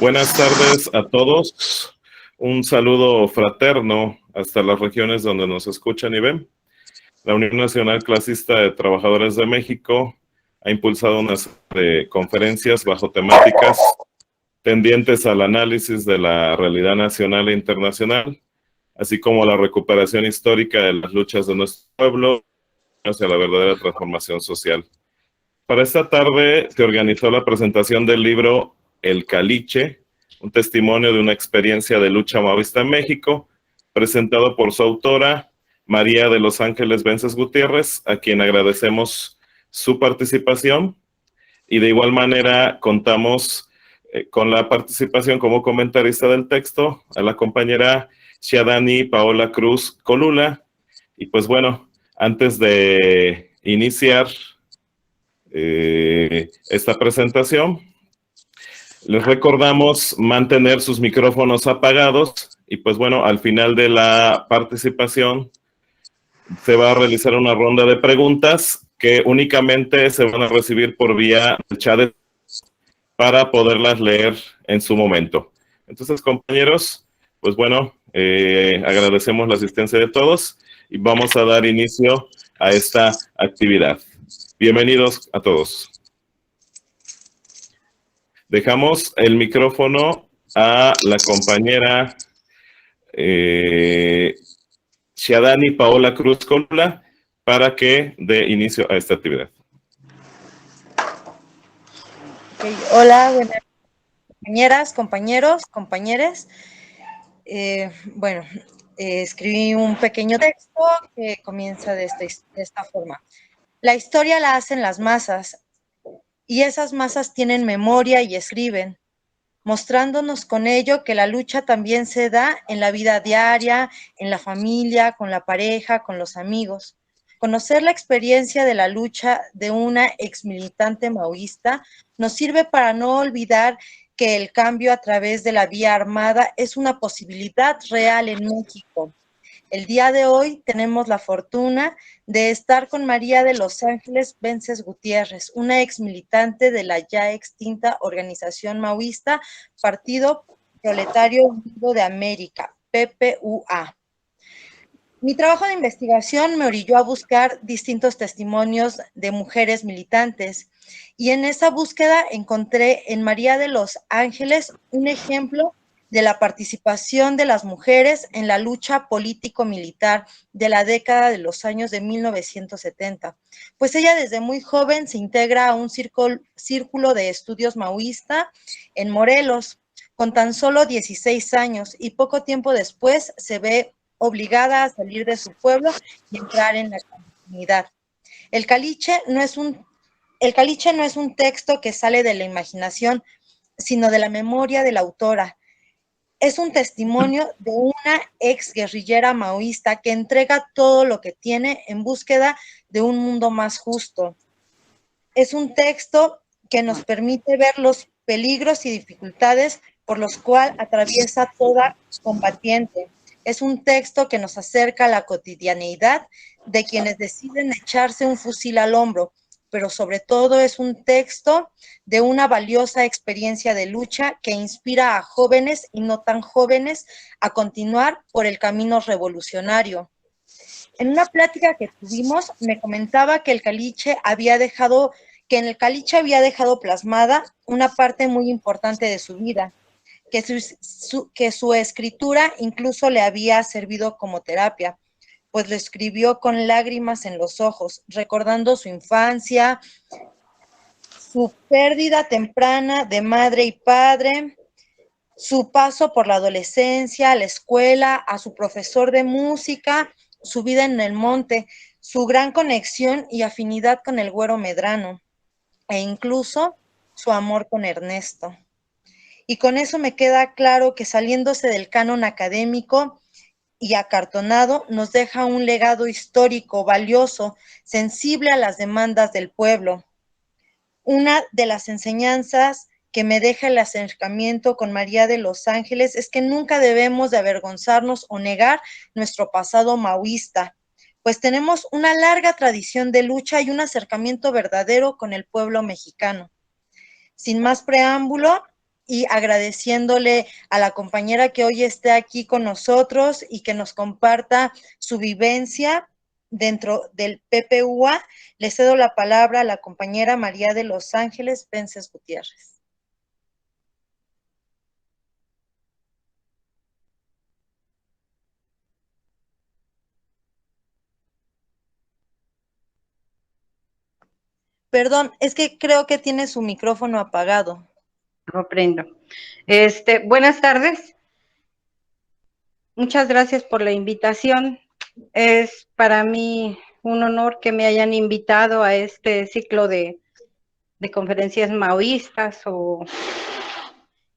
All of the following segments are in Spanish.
Buenas tardes a todos. Un saludo fraterno hasta las regiones donde nos escuchan y ven. La Unión Nacional Clasista de Trabajadores de México ha impulsado una serie de conferencias bajo temáticas tendientes al análisis de la realidad nacional e internacional, así como la recuperación histórica de las luchas de nuestro pueblo hacia la verdadera transformación social. Para esta tarde se organizó la presentación del libro El Caliche, un testimonio de una experiencia de lucha maoísta en México, presentado por su autora, María de los Ángeles Vences Gutiérrez, a quien agradecemos su participación. Y de igual manera contamos con la participación como comentarista del texto a la compañera Xiadani Paola Cruz Colula. Y pues bueno, antes de iniciar esta presentación, les recordamos mantener sus micrófonos apagados y pues bueno, al final de la participación se va a realizar una ronda de preguntas que únicamente se van a recibir por vía del chat para poderlas leer en su momento. Entonces, compañeros, pues bueno, agradecemos la asistencia de todos y vamos a dar inicio a esta actividad. Bienvenidos a todos. Dejamos el micrófono a la compañera Xiadani Paola Cruz Colula para que dé inicio a esta actividad. Okay. Hola, buenas compañeras, compañeros, compañeres. Escribí un pequeño texto que comienza de esta forma. La historia la hacen las masas y esas masas tienen memoria y escriben, mostrándonos con ello que la lucha también se da en la vida diaria, en la familia, con la pareja, con los amigos. Conocer la experiencia de la lucha de una exmilitante maoísta nos sirve para no olvidar que el cambio a través de la vía armada es una posibilidad real en México. El día de hoy tenemos la fortuna de estar con María de los Ángeles Vences Gutiérrez, una exmilitante de la ya extinta organización maoísta Partido Proletario Unido de América, PPUA. Mi trabajo de investigación me orilló a buscar distintos testimonios de mujeres militantes y en esa búsqueda encontré en María de los Ángeles un ejemplo de la participación de las mujeres en la lucha político-militar de la década de los años de 1970, pues ella desde muy joven se integra a un círculo de estudios maoísta en Morelos, con tan solo 16 años, y poco tiempo después se ve obligada a salir de su pueblo y entrar en la comunidad. El caliche no es un texto que sale de la imaginación, sino de la memoria de la autora. Es un testimonio de una ex guerrillera maoísta que entrega todo lo que tiene en búsqueda de un mundo más justo. Es un texto que nos permite ver los peligros y dificultades por los cuales atraviesa toda combatiente. Es un texto que nos acerca a la cotidianeidad de quienes deciden echarse un fusil al hombro, pero sobre todo es un texto de una valiosa experiencia de lucha que inspira a jóvenes y no tan jóvenes a continuar por el camino revolucionario. En una plática que tuvimos, me comentaba que en el caliche había dejado plasmada una parte muy importante de su vida, que su escritura incluso le había servido como terapia, pues lo escribió con lágrimas en los ojos, recordando su infancia, su pérdida temprana de madre y padre, su paso por la adolescencia, la escuela, a su profesor de música, su vida en el monte, su gran conexión y afinidad con el Güero Medrano, e incluso su amor con Ernesto. Y con eso me queda claro que saliéndose del canon académico y acartonado, nos deja un legado histórico valioso, sensible a las demandas del pueblo. Una de las enseñanzas que me deja el acercamiento con María de los Ángeles es que nunca debemos de avergonzarnos o negar nuestro pasado maoísta, pues tenemos una larga tradición de lucha y un acercamiento verdadero con el pueblo mexicano. Sin más preámbulo y agradeciéndole a la compañera que hoy esté aquí con nosotros y que nos comparta su vivencia dentro del PPUA, le cedo la palabra a la compañera María de Los Ángeles Pences Gutiérrez. Perdón, es que creo que tiene su micrófono apagado. Lo prendo. Buenas tardes. Muchas gracias por la invitación. Es para mí un honor que me hayan invitado a este ciclo de conferencias maoístas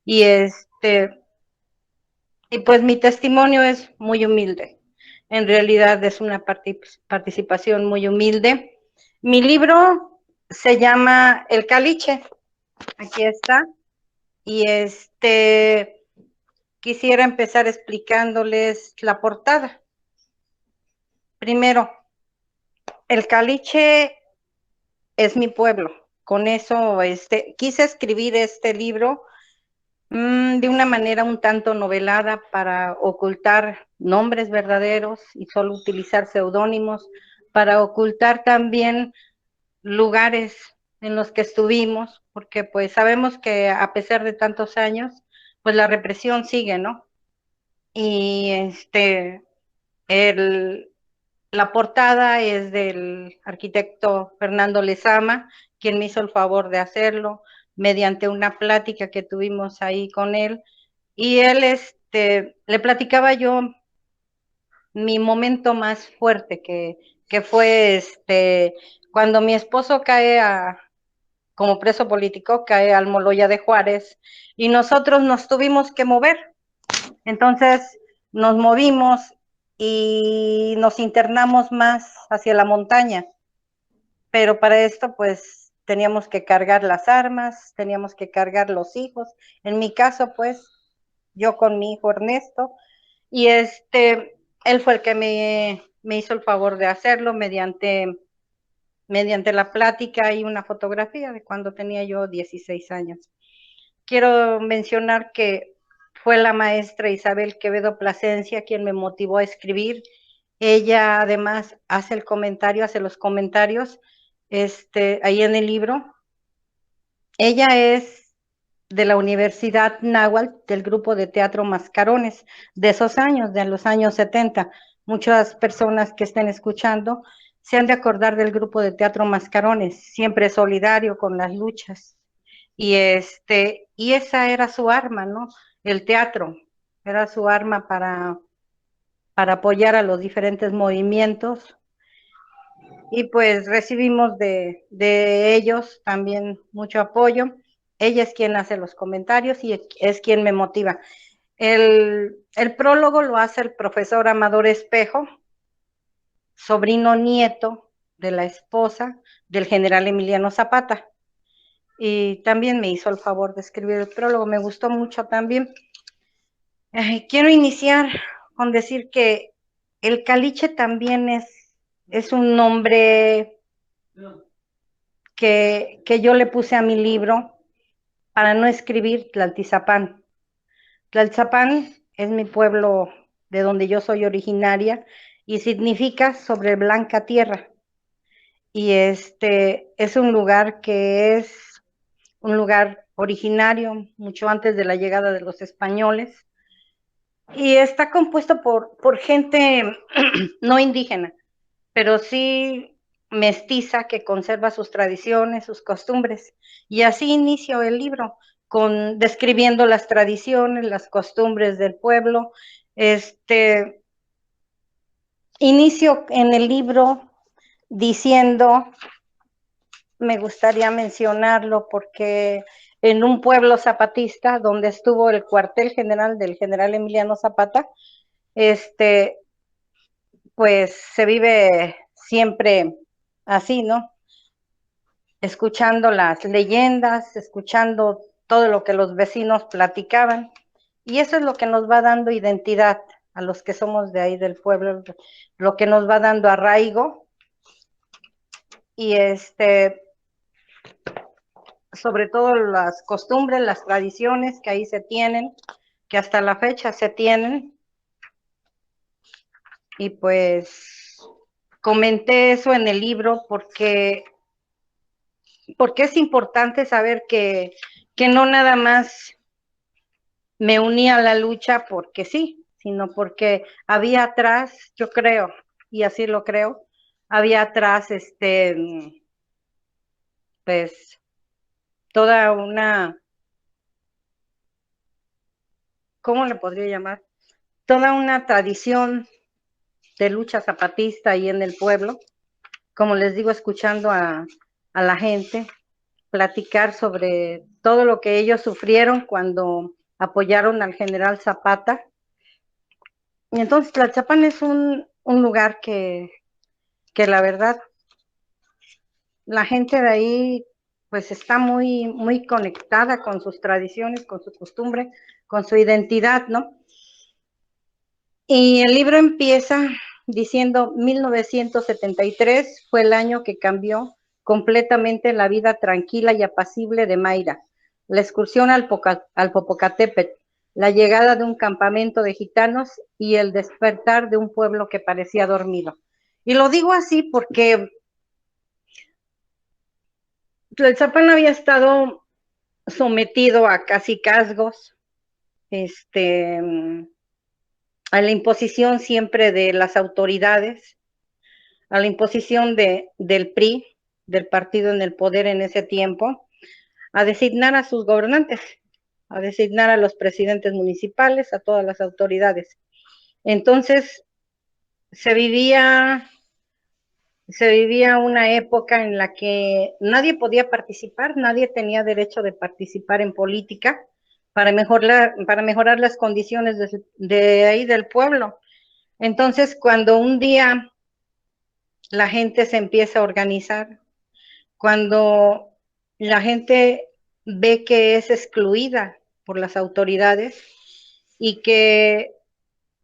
y pues mi testimonio es muy humilde. En realidad es una participación muy humilde. Mi libro se llama El Caliche. Aquí está. Y quisiera empezar explicándoles la portada. Primero, el Caliche es mi pueblo. Con eso quise escribir este libro de una manera un tanto novelada para ocultar nombres verdaderos y solo utilizar seudónimos, para ocultar también lugares en los que estuvimos, porque pues sabemos que a pesar de tantos años, pues la represión sigue, ¿no? Y la portada es del arquitecto Fernando Lezama, quien me hizo el favor de hacerlo mediante una plática que tuvimos ahí con él. Y él, le platicaba yo mi momento más fuerte, que fue cuando mi esposo cae como preso político, cae al Moloya de Juárez, y nosotros nos tuvimos que mover. Entonces nos movimos y nos internamos más hacia la montaña, pero para esto pues teníamos que cargar las armas, teníamos que cargar los hijos, en mi caso pues yo con mi hijo Ernesto, y él fue el que me hizo el favor de hacerlo mediante la plática y una fotografía de cuando tenía yo 16 años. Quiero mencionar que fue la maestra Isabel Quevedo Plasencia quien me motivó a escribir. Ella además hace los comentarios ahí en el libro. Ella es de la Universidad Náhuatl, del grupo de teatro Mascarones, de esos años, de los años 70. Muchas personas que estén escuchando se han de acordar del grupo de teatro Mascarones, siempre solidario con las luchas. Y esa era su arma, ¿no? El teatro era su arma para apoyar a los diferentes movimientos. Y pues recibimos de ellos también mucho apoyo. Ella es quien hace los comentarios y es quien me motiva. El prólogo lo hace el profesor Amador Espejo, sobrino nieto de la esposa del general Emiliano Zapata. Y también me hizo el favor de escribir el prólogo, me gustó mucho también. Quiero iniciar con decir que el Caliche también es un nombre que yo le puse a mi libro para no escribir Tlaltizapán. Tlaltizapán es mi pueblo de donde yo soy originaria y significa sobre blanca tierra. Y es un lugar que es un lugar originario, mucho antes de la llegada de los españoles, y está compuesto por gente no indígena, pero sí mestiza que conserva sus tradiciones, sus costumbres. Y así inicio el libro, describiendo las tradiciones, las costumbres del pueblo. Inicio en el libro diciendo, me gustaría mencionarlo porque en un pueblo zapatista donde estuvo el cuartel general del general Emiliano Zapata, pues se vive siempre así, ¿no? Escuchando las leyendas, escuchando todo lo que los vecinos platicaban, y eso es lo que nos va dando identidad a los que somos de ahí del pueblo, lo que nos va dando arraigo. Y sobre todo las costumbres, las tradiciones que ahí se tienen, que hasta la fecha se tienen. Y pues comenté eso en el libro porque es importante saber que no nada más me uní a la lucha porque sí, sino porque había atrás, yo creo, y así lo creo, había atrás pues toda una, ¿cómo le podría llamar? Toda una tradición de lucha zapatista ahí en el pueblo, como les digo, escuchando a la gente platicar sobre todo lo que ellos sufrieron cuando apoyaron al general Zapata. Y entonces Tlaltzapán es un lugar que la verdad, la gente de ahí pues está muy, muy conectada con sus tradiciones, con su costumbre, con su identidad, ¿no? Y el libro empieza diciendo 1973 fue el año que cambió completamente la vida tranquila y apacible de Mayra, la excursión al Popocatépetl, la llegada de un campamento de gitanos y el despertar de un pueblo que parecía dormido. Y lo digo así porque Tlaltzapán había estado sometido a cacicazgos, a la imposición siempre de las autoridades, a la imposición del PRI, del partido en el poder en ese tiempo, a designar a sus gobernantes, a designar a los presidentes municipales, a todas las autoridades. Entonces, se vivía una época en la que nadie podía participar, nadie tenía derecho de participar en política para mejorar las condiciones de ahí del pueblo. Entonces, cuando un día la gente se empieza a organizar, cuando la gente ve que es excluida por las autoridades y que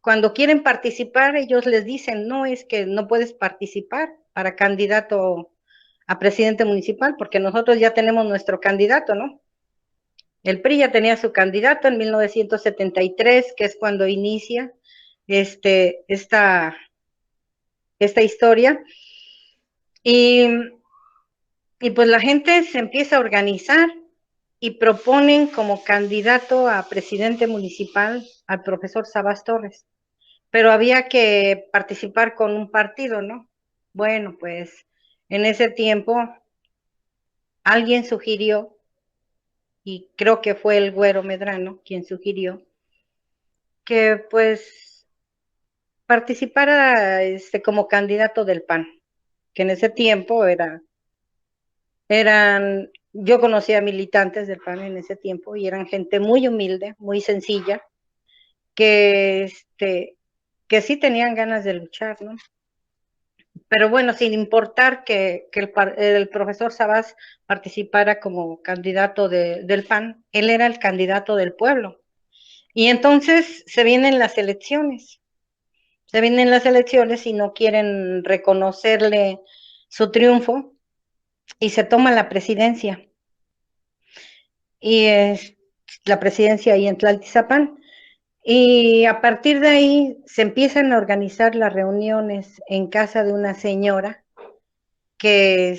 cuando quieren participar, ellos les dicen, no, es que no puedes participar para candidato a presidente municipal, porque nosotros ya tenemos nuestro candidato, ¿no? El PRI ya tenía su candidato en 1973, que es cuando inicia esta historia. Y pues la gente se empieza a organizar y proponen como candidato a presidente municipal al profesor Sabas Torres, pero había que participar con un partido, ¿no? Bueno, pues en ese tiempo alguien sugirió, y creo que fue el Güero Medrano quien sugirió, que pues participara como candidato del PAN, que en ese tiempo yo conocía militantes del PAN en ese tiempo y eran gente muy humilde, muy sencilla, que, que sí tenían ganas de luchar, ¿no? Pero bueno, sin importar que el profesor Sabas participara como candidato del PAN, él era el candidato del pueblo. Y entonces se vienen las elecciones y no quieren reconocerle su triunfo y se toma la presidencia. Y es la presidencia ahí en Tlaltizapán. Y a partir de ahí se empiezan a organizar las reuniones en casa de una señora que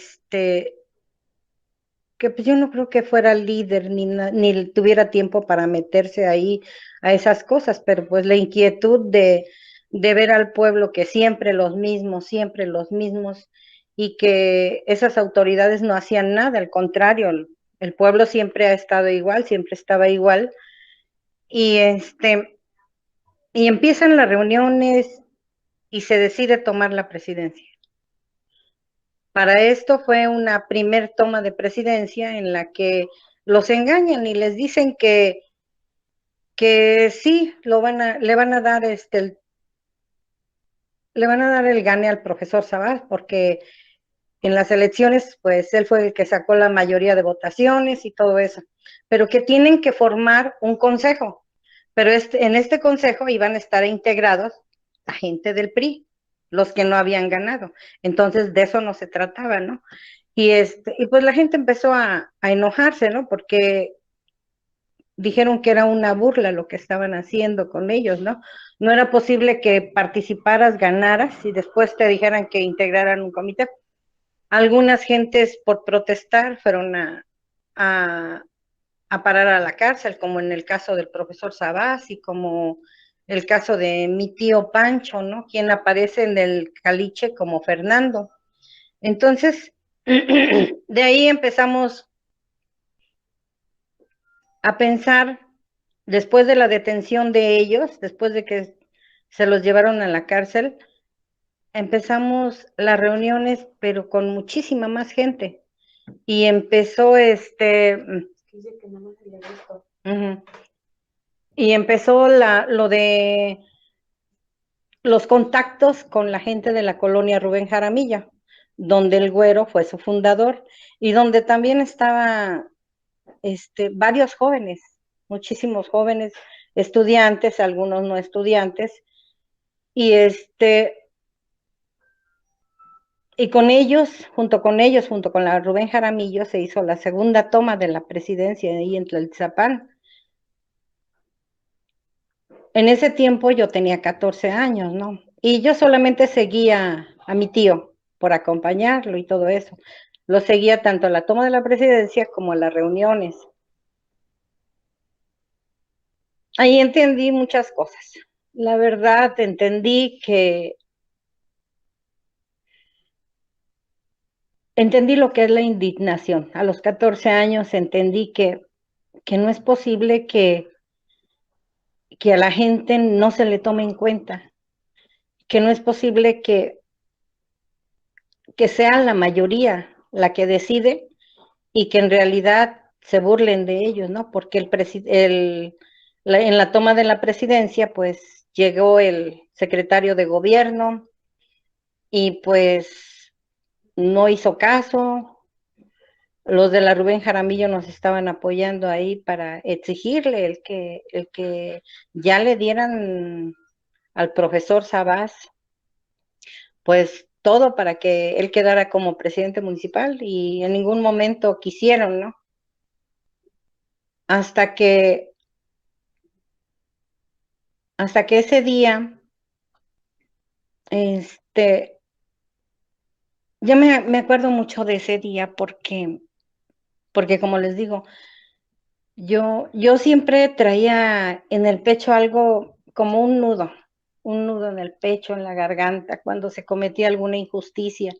que pues yo no creo que fuera líder ni tuviera tiempo para meterse ahí a esas cosas, pero pues la inquietud de ver al pueblo que siempre los mismos, y que esas autoridades no hacían nada, al contrario, el pueblo siempre ha estado igual, siempre estaba igual, y y empiezan las reuniones y se decide tomar la presidencia. Para esto fue una primer toma de presidencia en la que los engañan y les dicen que sí, le van a dar le van a dar el gane al profesor Sabas, porque en las elecciones, pues él fue el que sacó la mayoría de votaciones y todo eso, pero que tienen que formar un consejo, pero en este consejo iban a estar integrados la gente del PRI, los que no habían ganado. Entonces, de eso no se trataba, ¿no? Y pues la gente empezó a enojarse, ¿no? Porque dijeron que era una burla lo que estaban haciendo con ellos, ¿no? No era posible que participaras, ganaras y después te dijeran que integraran un comité. Algunas gentes por protestar fueron a, a parar a la cárcel, como en el caso del profesor Sabás y como el caso de mi tío Pancho, ¿no? Quien aparece en el caliche como Fernando. Entonces, de ahí empezamos a pensar, después de la detención de ellos, después de que se los llevaron a la cárcel, empezamos las reuniones, pero con muchísima más gente. Y empezó y empezó lo de los contactos con la gente de la colonia Rubén Jaramillo, donde el Güero fue su fundador y donde también estaba varios jóvenes, muchísimos jóvenes, estudiantes, algunos no estudiantes, y y con ellos, junto con la Rubén Jaramillo, se hizo la segunda toma de la presidencia ahí en Tlaltizapán. En ese tiempo yo tenía 14 años, ¿no? Y yo solamente seguía a mi tío por acompañarlo y todo eso. Lo seguía tanto a la toma de la presidencia como a las reuniones. Ahí entendí muchas cosas. La verdad, entendí lo que es la indignación. A los 14 años entendí que no es posible que a la gente no se le tome en cuenta, que no es posible que sea la mayoría la que decide y que en realidad se burlen de ellos, ¿no? Porque en la toma de la presidencia, pues llegó el secretario de gobierno y pues no hizo caso. Los de la Rubén Jaramillo nos estaban apoyando ahí para exigirle el que ya le dieran al profesor Sabás, pues todo para que él quedara como presidente municipal y en ningún momento quisieron, ¿no? Hasta que, hasta que ese día, este, yo me acuerdo mucho de ese día porque como les digo, yo siempre traía en el pecho algo como un nudo en el pecho, en la garganta, cuando se cometía alguna injusticia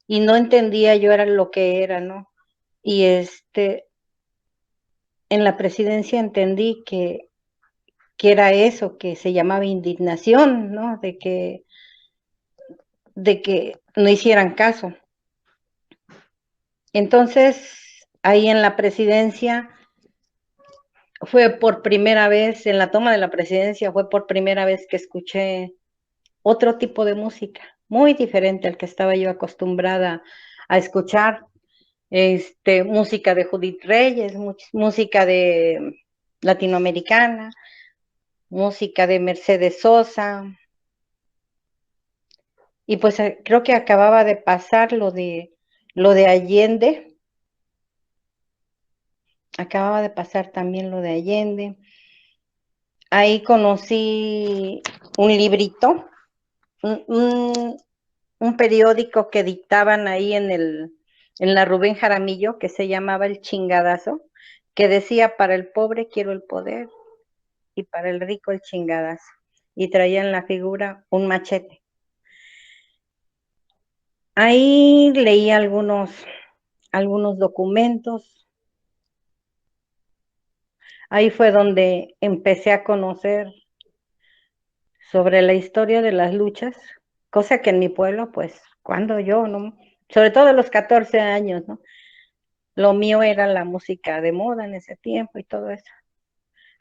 y no entendía yo era lo que era, ¿no? Y en la presidencia entendí que era eso, que se llamaba indignación, ¿no? De que no hicieran caso. Entonces, ahí en la presidencia fue por primera vez, en la toma de la presidencia fue por primera vez que escuché otro tipo de música, muy diferente al que estaba yo acostumbrada a escuchar, música de Judith Reyes, música de latinoamericana, música de Mercedes Sosa, y pues creo que acababa de pasar lo de Allende, acababa de pasar también lo de Allende. Ahí conocí un librito, un, un periódico que dictaban ahí en la Rubén Jaramillo, que se llamaba El Chingadazo, que decía, para el pobre quiero el poder y para el rico el chingadazo. Y traía en la figura un machete. Ahí leí algunos documentos. Ahí fue donde empecé a conocer sobre la historia de las luchas, cosa que en mi pueblo, pues, cuando yo, ¿no? Sobre todo a los 14 años, ¿no? Lo mío era la música de moda en ese tiempo y todo eso.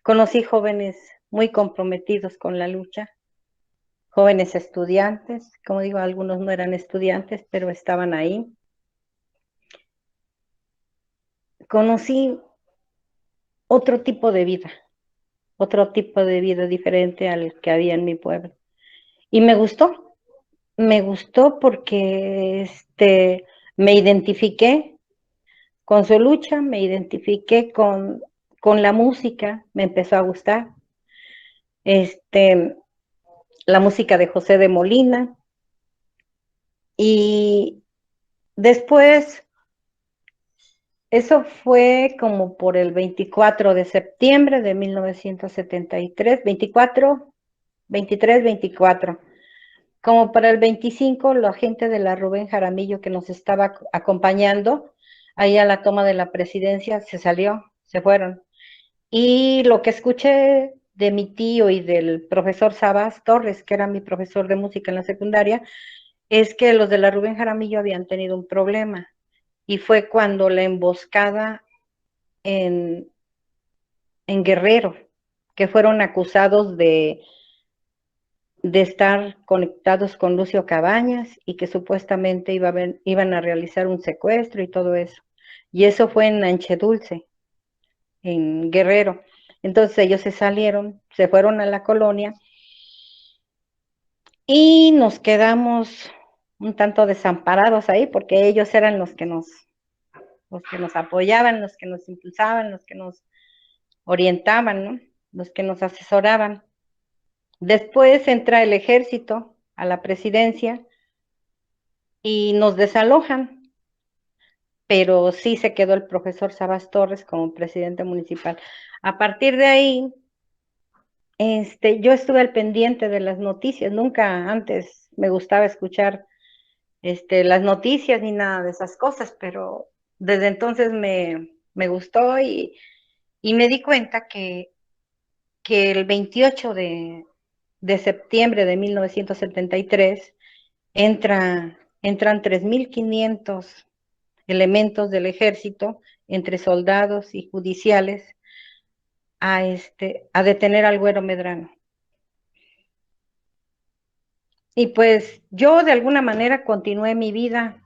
Conocí jóvenes muy comprometidos con la lucha, jóvenes estudiantes, como digo, algunos no eran estudiantes, pero estaban ahí. Conocí otro tipo de vida, otro tipo de vida diferente al que había en mi pueblo. Y me gustó porque Me identifiqué con su lucha, me identifiqué con la música, me empezó a gustar. La música de José de Molina. Y después, eso fue como por el 24 de septiembre de 1973, 24, 23, 24. Como para el 25, la gente de la Rubén Jaramillo que nos estaba acompañando ahí a la toma de la presidencia se salió, se fueron. Y lo que escuché de mi tío y del profesor Sabas Torres, que era mi profesor de música en la secundaria, es que los de la Rubén Jaramillo habían tenido un problema. Y fue cuando la emboscada en, en Guerrero, que fueron acusados de estar conectados con Lucio Cabañas y que supuestamente iban a realizar un secuestro y todo eso. Y eso fue en Anchedulce, en Guerrero. Entonces ellos se salieron, se fueron a la colonia y nos quedamos un tanto desamparados ahí porque ellos eran los que nos apoyaban, los que nos impulsaban, los que nos orientaban, ¿no? Los que nos asesoraban. Después entra el ejército a la presidencia y nos desalojan, pero sí se quedó el profesor Sabas Torres como presidente municipal. A partir de ahí, yo estuve al pendiente de las noticias, nunca antes me gustaba escuchar las noticias ni nada de esas cosas, pero desde entonces me gustó y me di cuenta que el 28 de septiembre de 1973 entran 3.500 elementos del ejército, entre soldados y judiciales, a detener al Güero Medrano. Y pues yo de alguna manera continué mi vida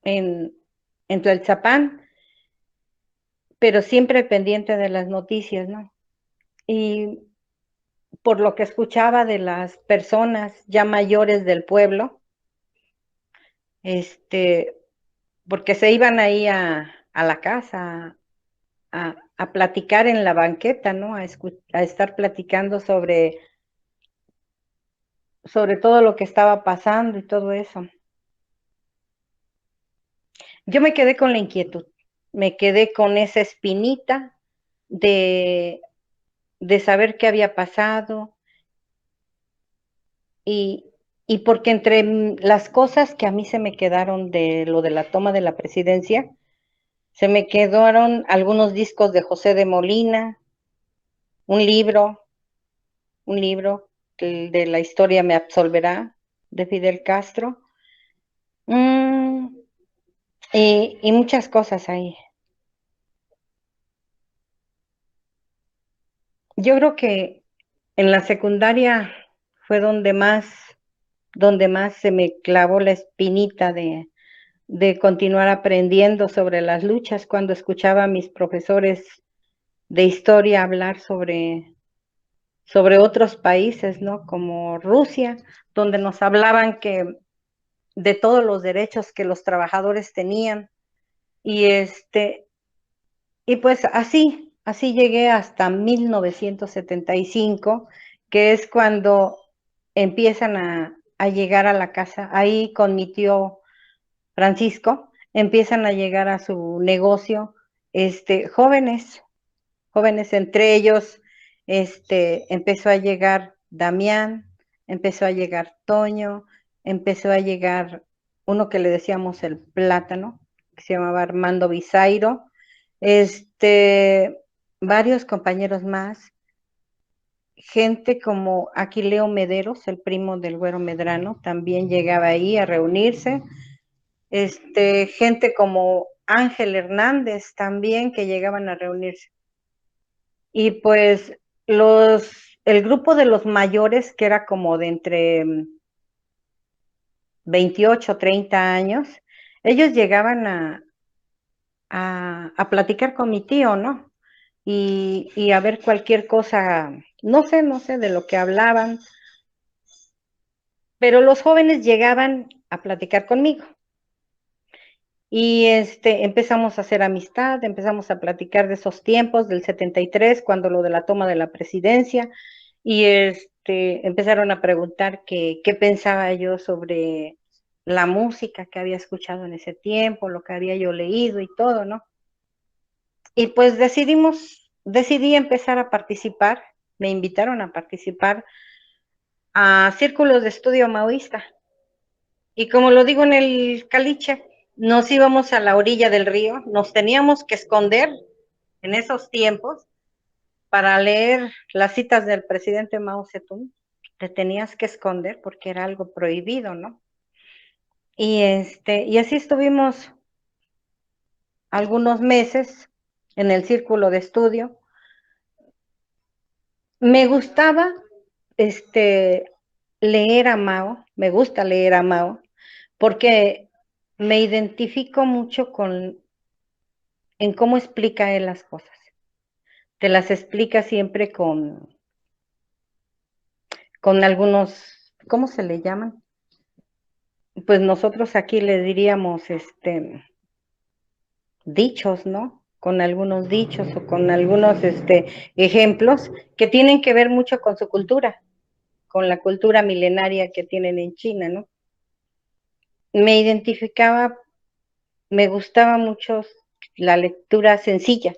en, en Tlaltzapán, pero siempre pendiente de las noticias, ¿no? Y por lo que escuchaba de las personas ya mayores del pueblo, porque se iban ahí a la casa a platicar en la banqueta, ¿no? A estar platicando sobre todo lo que estaba pasando y todo eso. Yo me quedé con la inquietud, me quedé con esa espinita de, de saber qué había pasado y, y porque entre las cosas que a mí se me quedaron de lo de la toma de la presidencia, se me quedaron algunos discos de José de Molina, un libro, de La historia me absolverá, de Fidel Castro, mm, y muchas cosas ahí. Yo creo que en la secundaria fue donde más se me clavó la espinita de continuar aprendiendo sobre las luchas cuando escuchaba a mis profesores de historia hablar sobre otros países, ¿no? Como Rusia, donde nos hablaban de todos los derechos que los trabajadores tenían. Y y pues así llegué hasta 1975, que es cuando empiezan a llegar a la casa, ahí con mi tío Francisco, empiezan a llegar a su negocio, jóvenes, entre ellos, empezó a llegar Damián, empezó a llegar Toño, empezó a llegar uno que le decíamos el plátano, que se llamaba Armando Bisairo, varios compañeros más, gente como Aquileo Mederos, el primo del Güero Medrano, también llegaba ahí a reunirse, gente como Ángel Hernández también que llegaban a reunirse. Y pues el grupo de los mayores, que era como de entre 28, 30 años, ellos llegaban a platicar con mi tío, ¿no? Y a ver cualquier cosa, no sé de lo que hablaban, pero los jóvenes llegaban a platicar conmigo. Y empezamos a hacer amistad, empezamos a platicar de esos tiempos del 73, cuando lo de la toma de la presidencia, y empezaron a preguntar qué pensaba yo sobre la música que había escuchado en ese tiempo, lo que había yo leído y todo, ¿no? Y pues decidí empezar a participar, me invitaron a participar a círculos de estudio maoísta. Y como lo digo en el caliche, nos íbamos a la orilla del río, nos teníamos que esconder en esos tiempos para leer las citas del presidente Mao Zedong. Te tenías que esconder porque era algo prohibido, ¿no? Y así estuvimos algunos meses en el círculo de estudio. Me gustaba leer a Mao, me gusta leer a Mao, porque me identifico mucho en cómo explica él las cosas. Te las explica siempre con algunos, ¿cómo se le llaman? Pues nosotros aquí le diríamos dichos, ¿no? Con algunos dichos o con algunos ejemplos que tienen que ver mucho con su cultura, con la cultura milenaria que tienen en China, ¿no? Me identificaba, me gustaba mucho la lectura sencilla,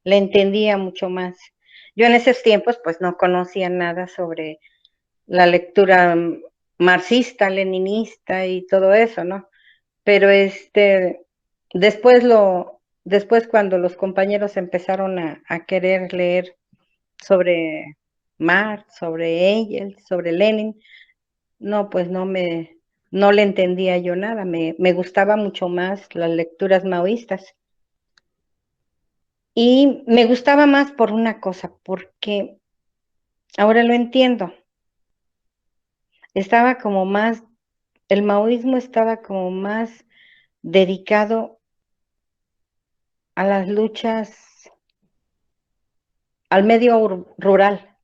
la entendía mucho más. Yo en esos tiempos pues no conocía nada sobre la lectura marxista, leninista y todo eso, ¿no? Pero después cuando los compañeros empezaron a querer leer sobre Marx, sobre Engels, sobre Lenin, no, pues no le entendía yo nada, me gustaba mucho más las lecturas maoístas. Y me gustaba más por una cosa, porque ahora lo entiendo, estaba como más, el maoísmo estaba como más dedicado a las luchas, al medio rural.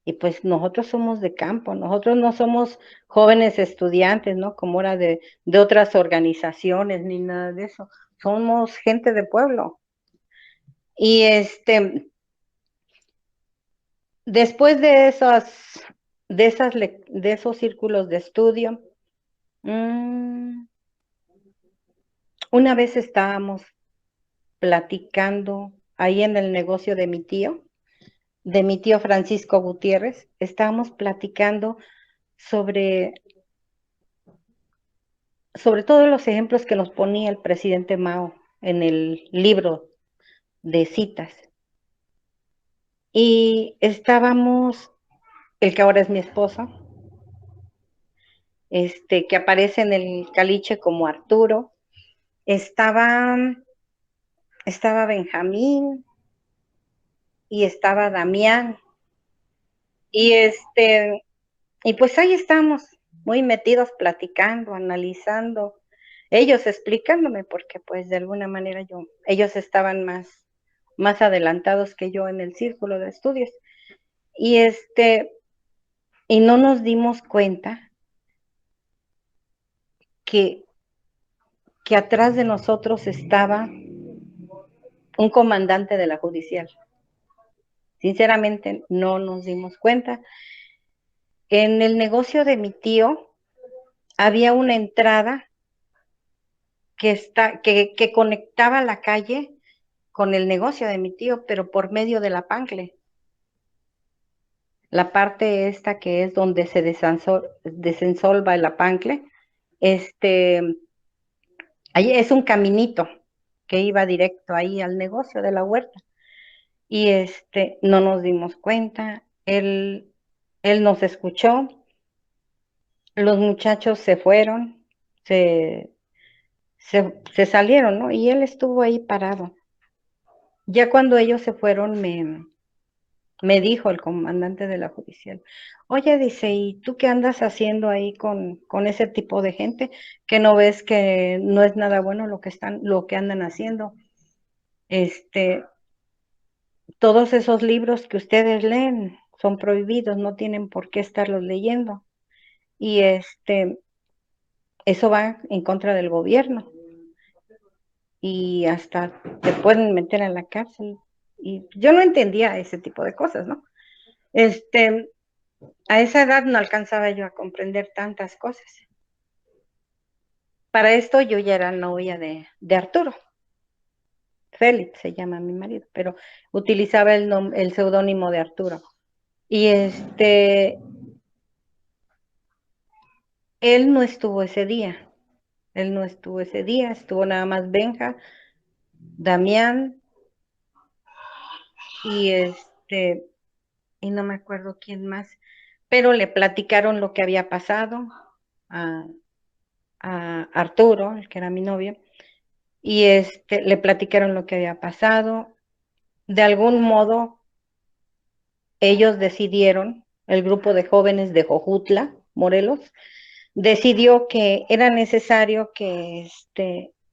Y pues nosotros somos de campo, nosotros no somos jóvenes estudiantes, ¿no? Como era de otras organizaciones ni nada de eso. Somos gente de pueblo. Y después de esos círculos de estudio, una vez estábamos platicando ahí en el negocio de mi tío Francisco Gutiérrez, estábamos platicando sobre, sobre todos los ejemplos que nos ponía el presidente Mao en el libro de citas. Y estábamos, el que ahora es mi esposo, que aparece en el caliche como Arturo, estaba, estaba Benjamín y estaba Damián. Y y pues ahí estamos, muy metidos platicando, analizando, ellos explicándome, porque pues de alguna manera ellos estaban más adelantados que yo en el círculo de estudios. Y y no nos dimos cuenta que, que atrás de nosotros estaba un comandante de la judicial. Sinceramente no nos dimos cuenta. En el negocio de mi tío había una entrada que conectaba la calle con el negocio de mi tío, pero por medio de la Pancle. La parte esta que es donde se desensolva la Pancle, ahí es un caminito que iba directo ahí al negocio de la huerta. Y no nos dimos cuenta, él nos escuchó, los muchachos se fueron, se salieron, ¿no? Y él estuvo ahí parado. Ya cuando ellos se fueron, me dijo el comandante de la judicial, oye, dice, ¿y tú qué andas haciendo ahí con ese tipo de gente? ¿Que no ves que no es nada bueno lo que andan haciendo? Todos esos libros que ustedes leen son prohibidos, no tienen por qué estarlos leyendo. Y eso va en contra del gobierno. y hasta te pueden meter a la cárcel. Y yo no entendía ese tipo de cosas, ¿no? A esa edad no alcanzaba yo a comprender tantas cosas. Para esto yo ya era novia de Arturo. Félix se llama mi marido, pero utilizaba el seudónimo de Arturo. Y él no estuvo ese día. Él no estuvo ese día, estuvo nada más Benja, Damián y y no me acuerdo quién más, pero le platicaron lo que había pasado a, a Arturo, el que era mi novio, y le platicaron lo que había pasado. De algún modo, ellos decidieron, el grupo de jóvenes de Jojutla, Morelos, decidió que era necesario que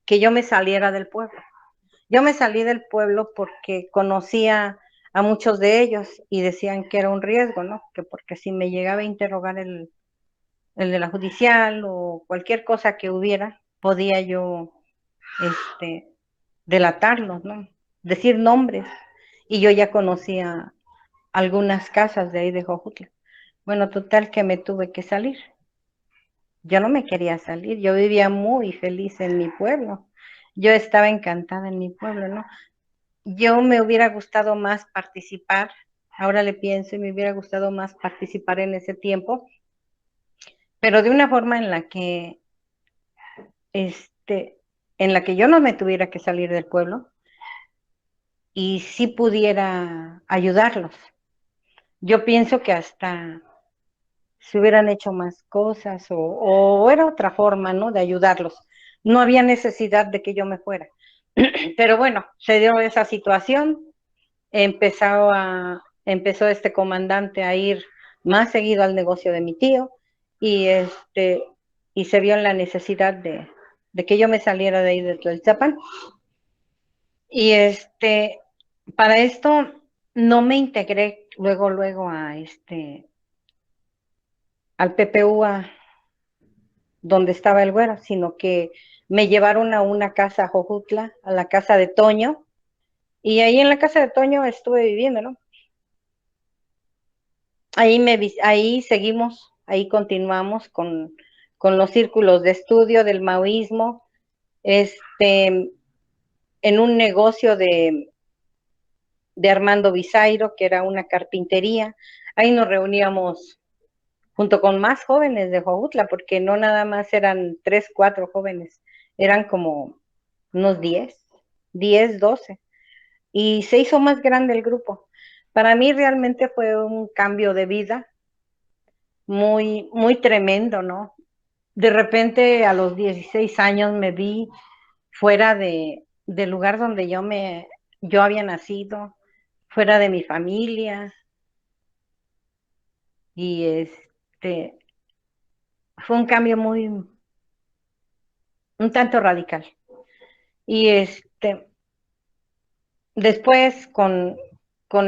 yo me saliera del pueblo. Yo me salí del pueblo porque conocía a muchos de ellos y decían que era un riesgo, ¿no? Que porque si me llegaba a interrogar el de la judicial o cualquier cosa que hubiera, podía yo delatarlos, ¿no? Decir nombres. Y yo ya conocía algunas casas de ahí de Jojutla. Bueno, total que me tuve que salir. Yo no me quería salir, yo vivía muy feliz en mi pueblo. Yo estaba encantada en mi pueblo, ¿no? Yo me hubiera gustado más participar, ahora le pienso y me hubiera gustado más participar en ese tiempo, pero de una forma en la que yo no me tuviera que salir del pueblo y sí pudiera ayudarlos. Yo pienso que hasta se hubieran hecho más cosas o era otra forma, ¿no? De ayudarlos. No había necesidad de que yo me fuera. Pero bueno, se dio esa situación, empezó este comandante a ir más seguido al negocio de mi tío y y se vio en la necesidad de que yo me saliera de ahí de Tlaltzapan. Y para esto no me integré luego al PPU donde estaba el güero, sino que me llevaron a una casa a Jojutla, a la casa de Toño, y ahí en la casa de Toño estuve viviendo, ¿no? Ahí seguimos, ahí continuamos con los círculos de estudio del maoísmo, en un negocio de Armando Bisairo, que era una carpintería. Ahí nos reuníamos junto con más jóvenes de Jojutla, porque no nada más eran 3, 4 jóvenes, eran como unos 10, 12, y se hizo más grande el grupo. Para mí realmente fue un cambio de vida muy, muy tremendo, ¿no? De repente a los 16 años me vi fuera del lugar donde yo había nacido, fuera de mi familia, y fue un cambio un tanto radical. Y después con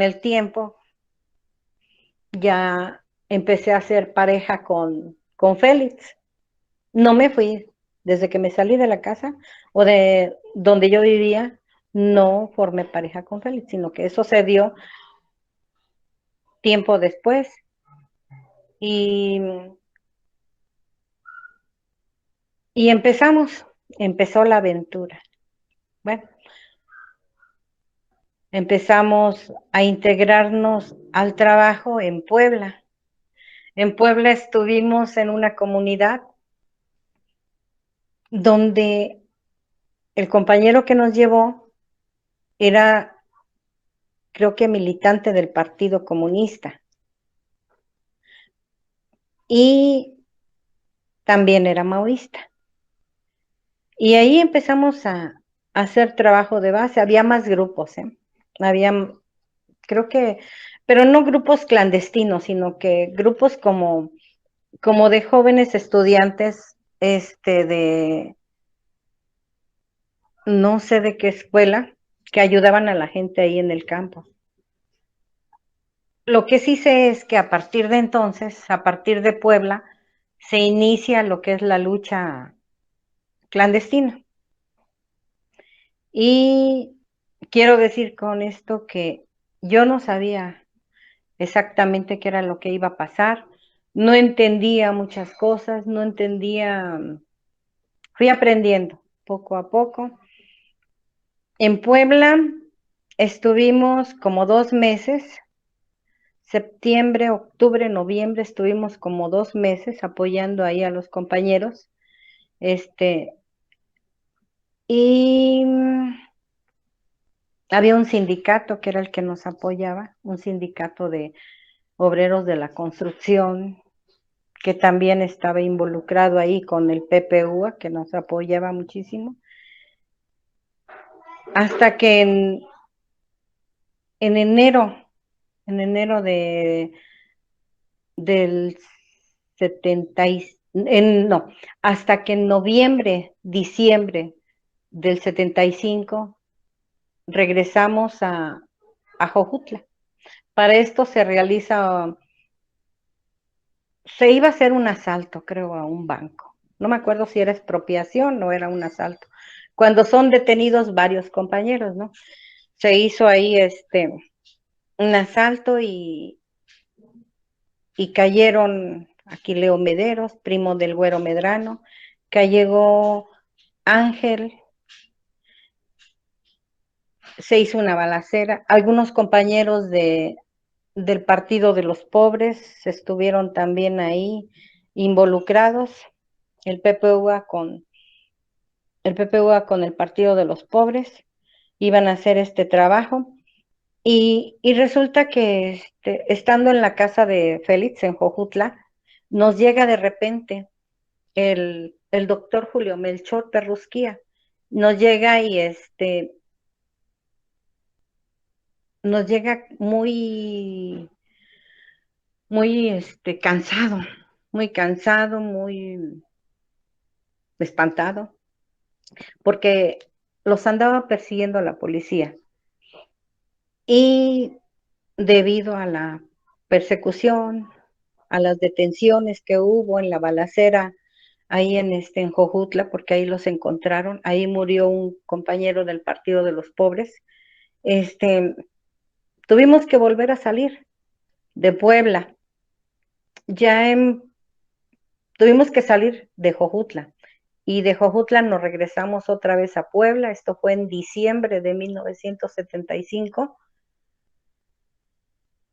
el tiempo ya empecé a hacer pareja con Félix. No me fui desde que me salí de la casa o de donde yo vivía, no formé pareja con Félix, sino que eso se dio tiempo después. Y, y empezó la aventura. Bueno, empezamos a integrarnos al trabajo en Puebla. En Puebla estuvimos en una comunidad donde el compañero que nos llevó era, creo que militante del Partido Comunista y también era maoísta. Y ahí empezamos a hacer trabajo de base. Había más grupos, ¿eh? Había, creo que, pero no grupos clandestinos, sino que grupos como de jóvenes estudiantes, no sé de qué escuela, que ayudaban a la gente ahí en el campo. Lo que sí sé es que a partir de entonces, a partir de Puebla, se inicia lo que es la lucha clandestina. Y quiero decir con esto que yo no sabía exactamente qué era lo que iba a pasar, no entendía muchas cosas, no entendía, fui aprendiendo poco a poco. En Puebla estuvimos como 2 meses, septiembre, octubre, noviembre, estuvimos como 2 meses apoyando ahí a los compañeros, y había un sindicato que era el que nos apoyaba, un sindicato de obreros de la construcción, que también estaba involucrado ahí con el PPUA, que nos apoyaba muchísimo, hasta que en enero, del 70 no, hasta que en noviembre, diciembre del 75 regresamos a Jojutla. Para esto se iba a hacer un asalto, creo, a un banco. No me acuerdo si era expropiación o era un asalto. Cuando son detenidos varios compañeros, ¿no? Se hizo ahí un asalto y cayeron Aquileo Mederos, primo del Güero Medrano, cayó Ángel, se hizo una balacera. Algunos compañeros del Partido de los Pobres estuvieron también ahí involucrados, el PPUA con el Partido de los Pobres, iban a hacer este trabajo. Y resulta que estando en la casa de Félix en Jojutla, nos llega de repente el doctor Julio Melchor Perrusquía. Nos llega y nos llega muy cansado, muy espantado, porque los andaba persiguiendo la policía. Y debido a la persecución, a las detenciones que hubo en la balacera ahí en Jojutla, porque ahí los encontraron, ahí murió un compañero del Partido de los Pobres, tuvimos que volver a salir de Puebla. Tuvimos que salir de Jojutla y de Jojutla nos regresamos otra vez a Puebla. Esto fue en diciembre de 1975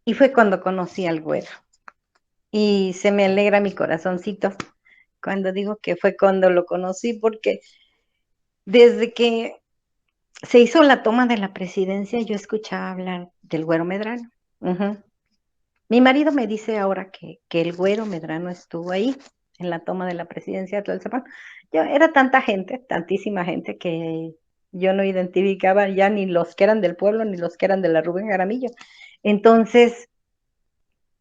y fue cuando conocí al Güero. Y se me alegra mi corazoncito cuando digo que fue cuando lo conocí, porque desde que se hizo la toma de la presidencia yo escuchaba hablar del Güero Medrano. Mi marido me dice ahora que el Güero Medrano estuvo ahí en la toma de la presidencia de Tlalzapán. Era tanta gente, tantísima gente, que yo no identificaba ya ni los que eran del pueblo ni los que eran de la Rubén Jaramillo. Entonces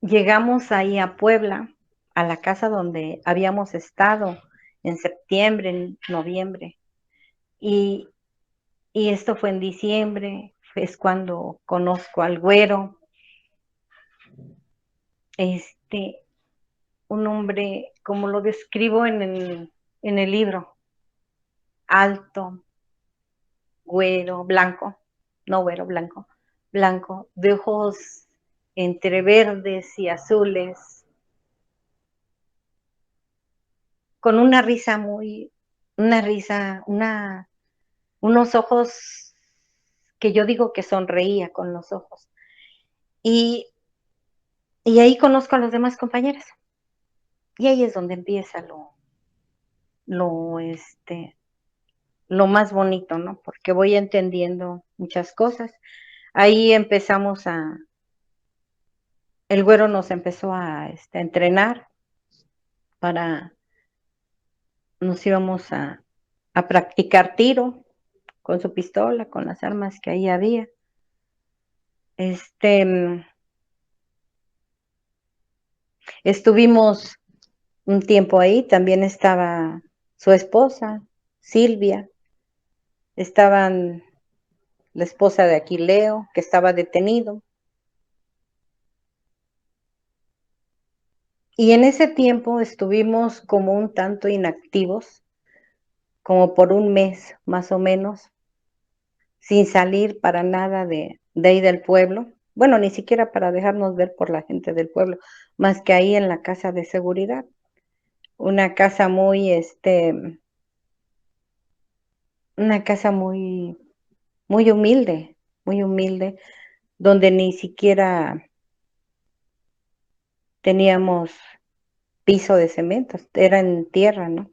llegamos ahí a Puebla, a la casa donde habíamos estado en septiembre, en noviembre, y, y esto fue en diciembre, es cuando conozco al Güero, un hombre, como lo describo en el libro, alto, güero, blanco, no güero, blanco, blanco, de ojos entre verdes y azules, con una risa unos ojos que yo digo que sonreía con los ojos. Y, y ahí conozco a los demás compañeros. Y ahí es donde empieza lo, lo más bonito, ¿no? Porque voy entendiendo muchas cosas. Ahí el Güero nos empezó a entrenar nos íbamos a practicar tiro con su pistola, con las armas que ahí había. Estuvimos un tiempo ahí, también estaba su esposa, Silvia, estaban la esposa de Aquileo, que estaba detenido. Y en ese tiempo estuvimos como un tanto inactivos, como por un mes más o menos, sin salir para nada de ahí del pueblo. Bueno, ni siquiera para dejarnos ver por la gente del pueblo, más que ahí en la casa de seguridad. Una casa una casa muy humilde, donde ni siquiera teníamos piso de cemento, era en tierra, ¿no?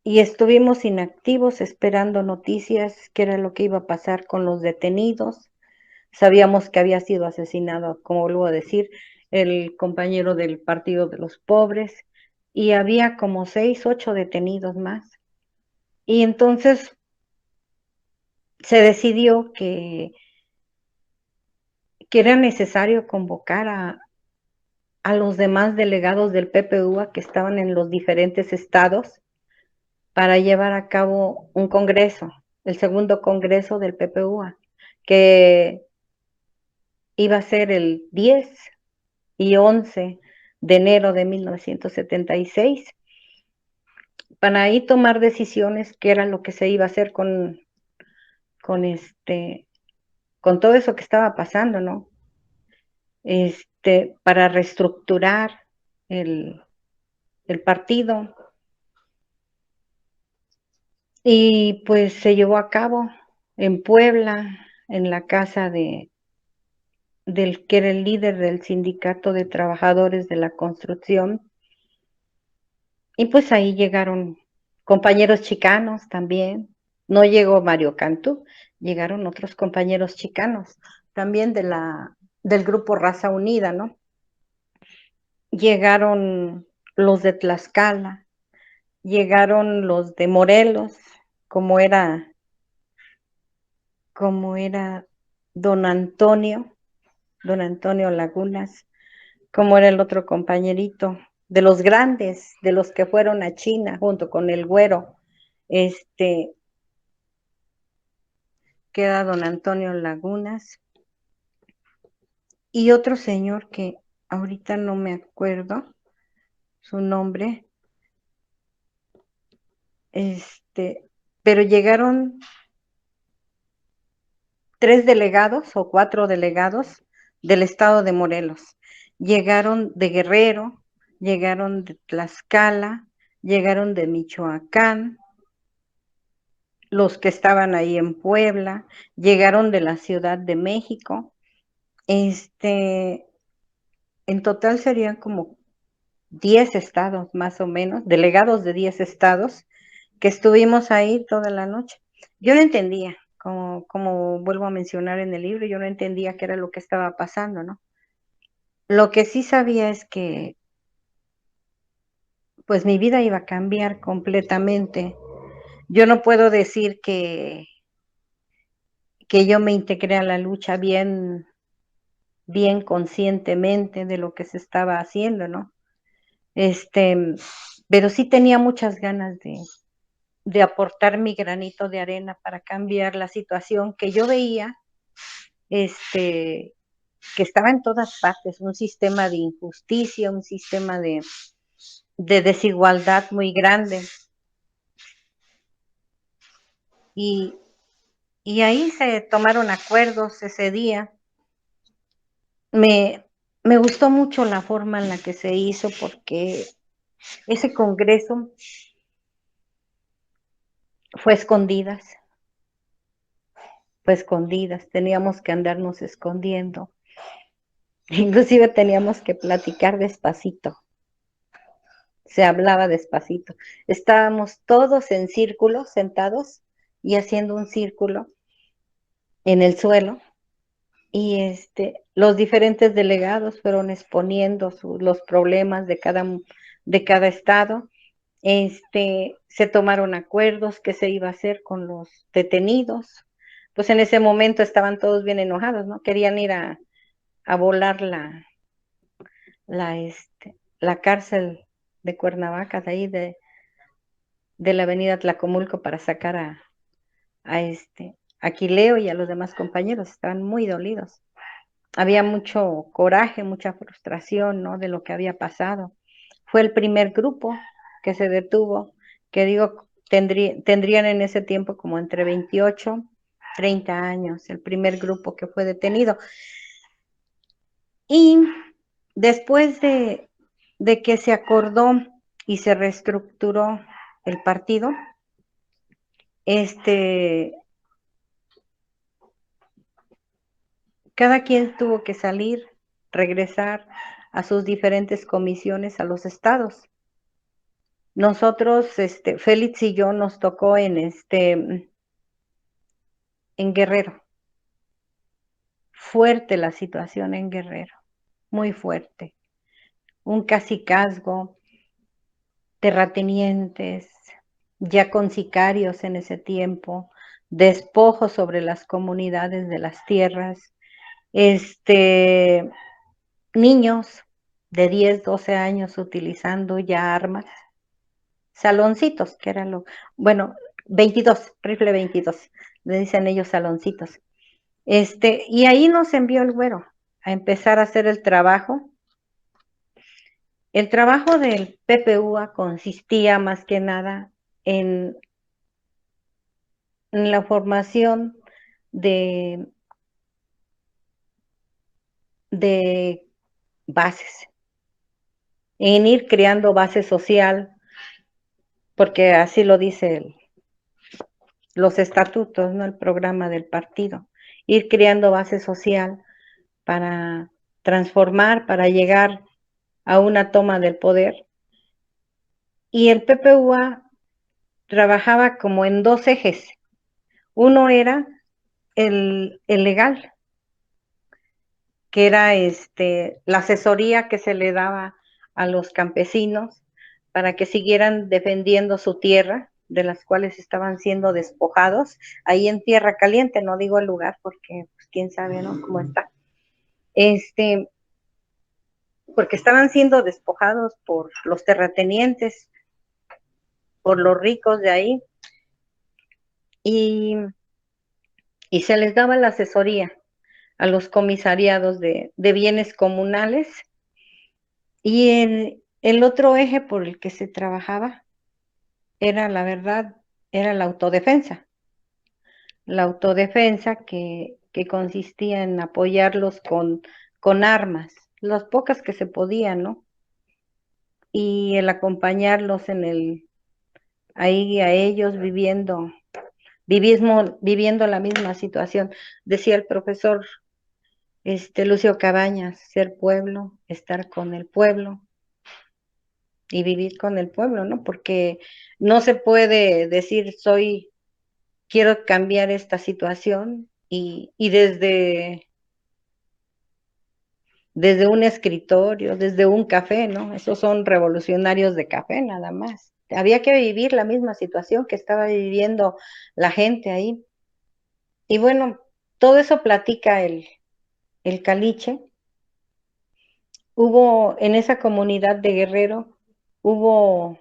Y estuvimos inactivos esperando noticias, qué era lo que iba a pasar con los detenidos. Sabíamos que había sido asesinado, como vuelvo a decir, el compañero del Partido de los Pobres, y había como 6, 8 detenidos más. Y entonces se decidió que era necesario convocar a los demás delegados del PPUA que estaban en los diferentes estados para llevar a cabo un congreso, el segundo congreso del PPUA, que iba a ser el 10 y 11 de enero de 1976, para ahí tomar decisiones qué era lo que se iba a hacer con con todo eso que estaba pasando, ¿no? Para reestructurar el, el partido. Y pues se llevó a cabo en Puebla, en la casa del que era el líder del sindicato de trabajadores de la construcción. Y pues ahí llegaron compañeros chicanos también. No llegó Mario Cantú, llegaron otros compañeros chicanos, también del grupo Raza Unida, ¿no? Llegaron los de Tlaxcala, llegaron los de Morelos, como era, como era don Antonio, don Antonio Lagunas, como era el otro compañerito, de los grandes, de los que fueron a China junto con el güero, este, queda don Antonio Lagunas, y otro señor que ahorita no me acuerdo su nombre, pero llegaron 3 delegados o 4 delegados del estado de Morelos. Llegaron de Guerrero, llegaron de Tlaxcala, llegaron de Michoacán, los que estaban ahí en Puebla, llegaron de la Ciudad de México. En total serían como 10 estados más o menos, delegados de 10 estados, que estuvimos ahí toda la noche. Yo no entendía, como vuelvo a mencionar en el libro, yo no entendía qué era lo que estaba pasando, ¿no? Lo que sí sabía es que pues mi vida iba a cambiar completamente. Yo no puedo decir que yo me integré a la lucha bien conscientemente de lo que se estaba haciendo, ¿no? Pero sí tenía muchas ganas de aportar mi granito de arena para cambiar la situación que yo veía, que estaba en todas partes, un sistema de injusticia, un sistema de desigualdad muy grande. Y, y ahí se tomaron acuerdos ese día. Me gustó mucho la forma en la que se hizo porque ese congreso fue escondidas, teníamos que andarnos escondiendo, inclusive teníamos que platicar despacito, se hablaba despacito, estábamos todos en círculo, sentados y haciendo un círculo en el suelo, y los diferentes delegados fueron exponiendo los problemas de cada estado. Se tomaron acuerdos que se iba a hacer con los detenidos. Pues en ese momento estaban todos bien enojados, ¿no? Querían ir a volar la, la cárcel de Cuernavaca, de ahí de la avenida Tlacomulco, para sacar a Quileo y a los demás compañeros. Estaban muy dolidos. Había mucho coraje, mucha frustración, ¿no? De lo que había pasado. Fue el primer grupo que se detuvo, que digo, tendrían en ese tiempo como entre 28, 30 años, el primer grupo que fue detenido. Y después de que se acordó y se reestructuró el partido, cada quien tuvo que salir, regresar a sus diferentes comisiones a los estados. Nosotros, Félix y yo, nos tocó en Guerrero. Fuerte la situación en Guerrero, muy fuerte. Un cacicazgo, terratenientes, ya con sicarios en ese tiempo, despojos sobre las comunidades de las tierras, niños de 10, 12 años utilizando ya armas, saloncitos, que era bueno, 22, rifle 22, le dicen ellos saloncitos. Y ahí nos envió el güero a empezar a hacer el trabajo. El trabajo del PPUA consistía más que nada en la formación de bases, en ir creando base social, porque así lo dice los estatutos, ¿no? El programa del partido, ir creando base social para transformar, para llegar a una toma del poder. Y el PPUA trabajaba como en dos ejes. Uno era el legal, que era la asesoría que se le daba a los campesinos para que siguieran defendiendo su tierra, de las cuales estaban siendo despojados, ahí en Tierra Caliente, no digo el lugar porque pues, quién sabe, ¿no? Cómo está. Porque estaban siendo despojados por los terratenientes, por los ricos de ahí, y se les daba la asesoría a los comisariados de bienes comunales. Y el otro eje por el que se trabajaba era, la verdad, era la autodefensa. La autodefensa que consistía en apoyarlos con armas, las pocas que se podían, ¿no? Y el acompañarlos ahí a ellos viviendo la misma situación. Decía el profesor Lucio Cabañas, ser pueblo, estar con el pueblo y vivir con el pueblo, ¿no? Porque no se puede decir quiero cambiar esta situación y desde un escritorio, desde un café, ¿no? Esos son revolucionarios de café nada más. Había que vivir la misma situación que estaba viviendo la gente ahí. Y bueno, todo eso platica el Caliche. Hubo en esa comunidad de Guerrero, hubo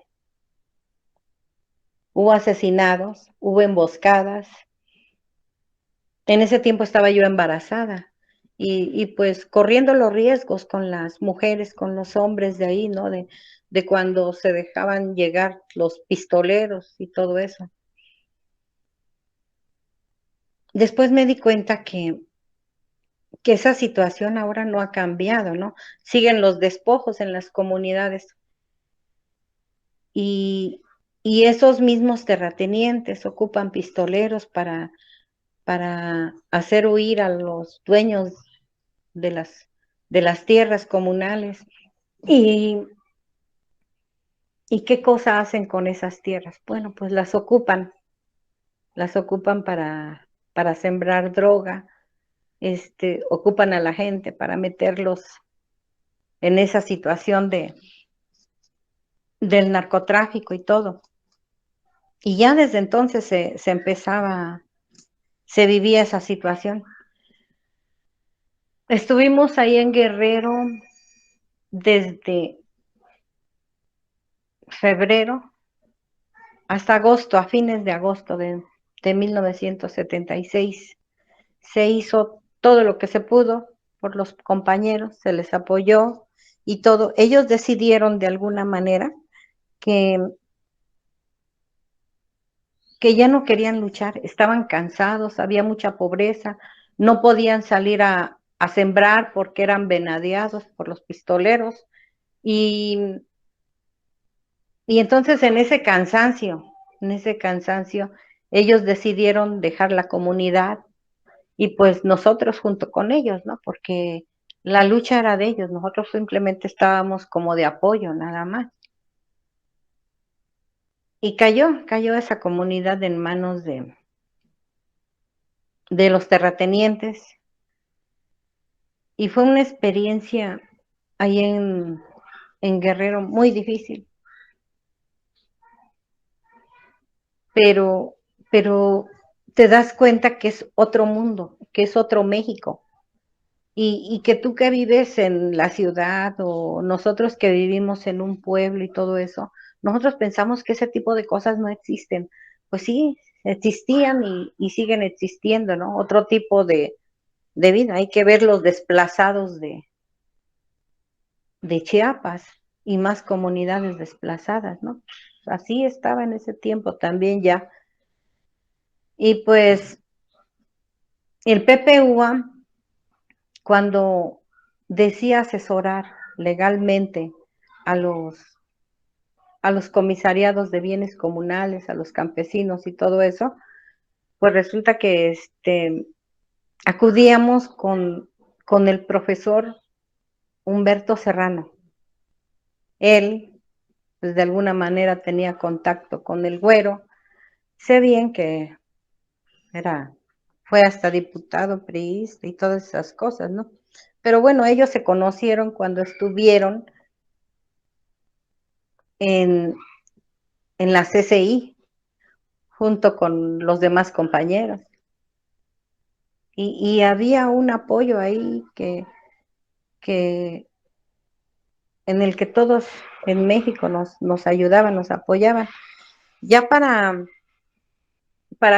asesinados, hubo emboscadas. En ese tiempo estaba yo embarazada y pues corriendo los riesgos con las mujeres, con los hombres de ahí, ¿no? De cuando se dejaban llegar los pistoleros y todo eso. Después me di cuenta que esa situación ahora no ha cambiado, ¿no? Siguen los despojos en las comunidades. Y esos mismos terratenientes ocupan pistoleros para hacer huir a los dueños de las tierras comunales. ¿Y qué cosa hacen con esas tierras? Bueno, pues las ocupan para sembrar droga, ocupan a la gente para meterlos en esa situación del narcotráfico y todo. Y ya desde entonces se vivía esa situación. Estuvimos ahí en Guerrero desde febrero hasta agosto, a fines de agosto de 1976. Se hizo todo lo que se pudo por los compañeros, se les apoyó y todo. Ellos decidieron de alguna manera que que ya no querían luchar, estaban cansados, había mucha pobreza, no podían salir a sembrar porque eran venadeados por los pistoleros. Y, y entonces en ese cansancio, ellos decidieron dejar la comunidad y pues nosotros junto con ellos, ¿no? Porque la lucha era de ellos, nosotros simplemente estábamos como de apoyo, nada más. Y cayó esa comunidad en manos de los terratenientes y fue una experiencia ahí en Guerrero muy difícil, pero, pero te das cuenta que es otro mundo, que es otro México. Y que tú que vives en la ciudad o nosotros que vivimos en un pueblo y todo eso, nosotros pensamos que ese tipo de cosas no existen. Pues sí, existían y siguen existiendo, ¿no? Otro tipo de vida. Hay que ver los desplazados de Chiapas y más comunidades desplazadas, ¿no? Así estaba en ese tiempo también ya. Y pues el PPUA, cuando decía asesorar legalmente a los comisariados de bienes comunales, a los campesinos y todo eso, pues resulta que acudíamos con el profesor Humberto Serrano. Él, pues de alguna manera tenía contacto con el Güero. Sé bien que fue hasta diputado priista y todas esas cosas, ¿no? Pero bueno, ellos se conocieron cuando estuvieron en, en la CCI, junto con los demás compañeros. Y había un apoyo ahí que en el que todos en México nos ayudaban, nos apoyaban. Ya para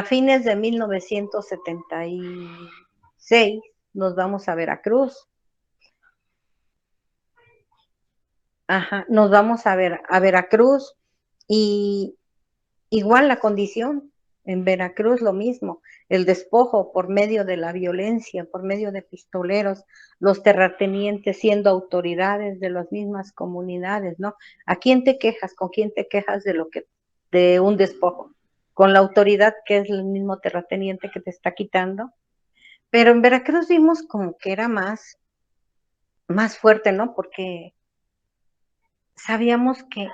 fines de 1976 nos vamos a Veracruz. Ajá, nos vamos a Veracruz y igual la condición, en Veracruz lo mismo, el despojo por medio de la violencia, por medio de pistoleros, los terratenientes siendo autoridades de las mismas comunidades, ¿no? ¿A quién te quejas? ¿Con quién te quejas de un despojo? Con la autoridad que es el mismo terrateniente que te está quitando. Pero en Veracruz vimos como que era más fuerte, ¿no? Porque sabíamos que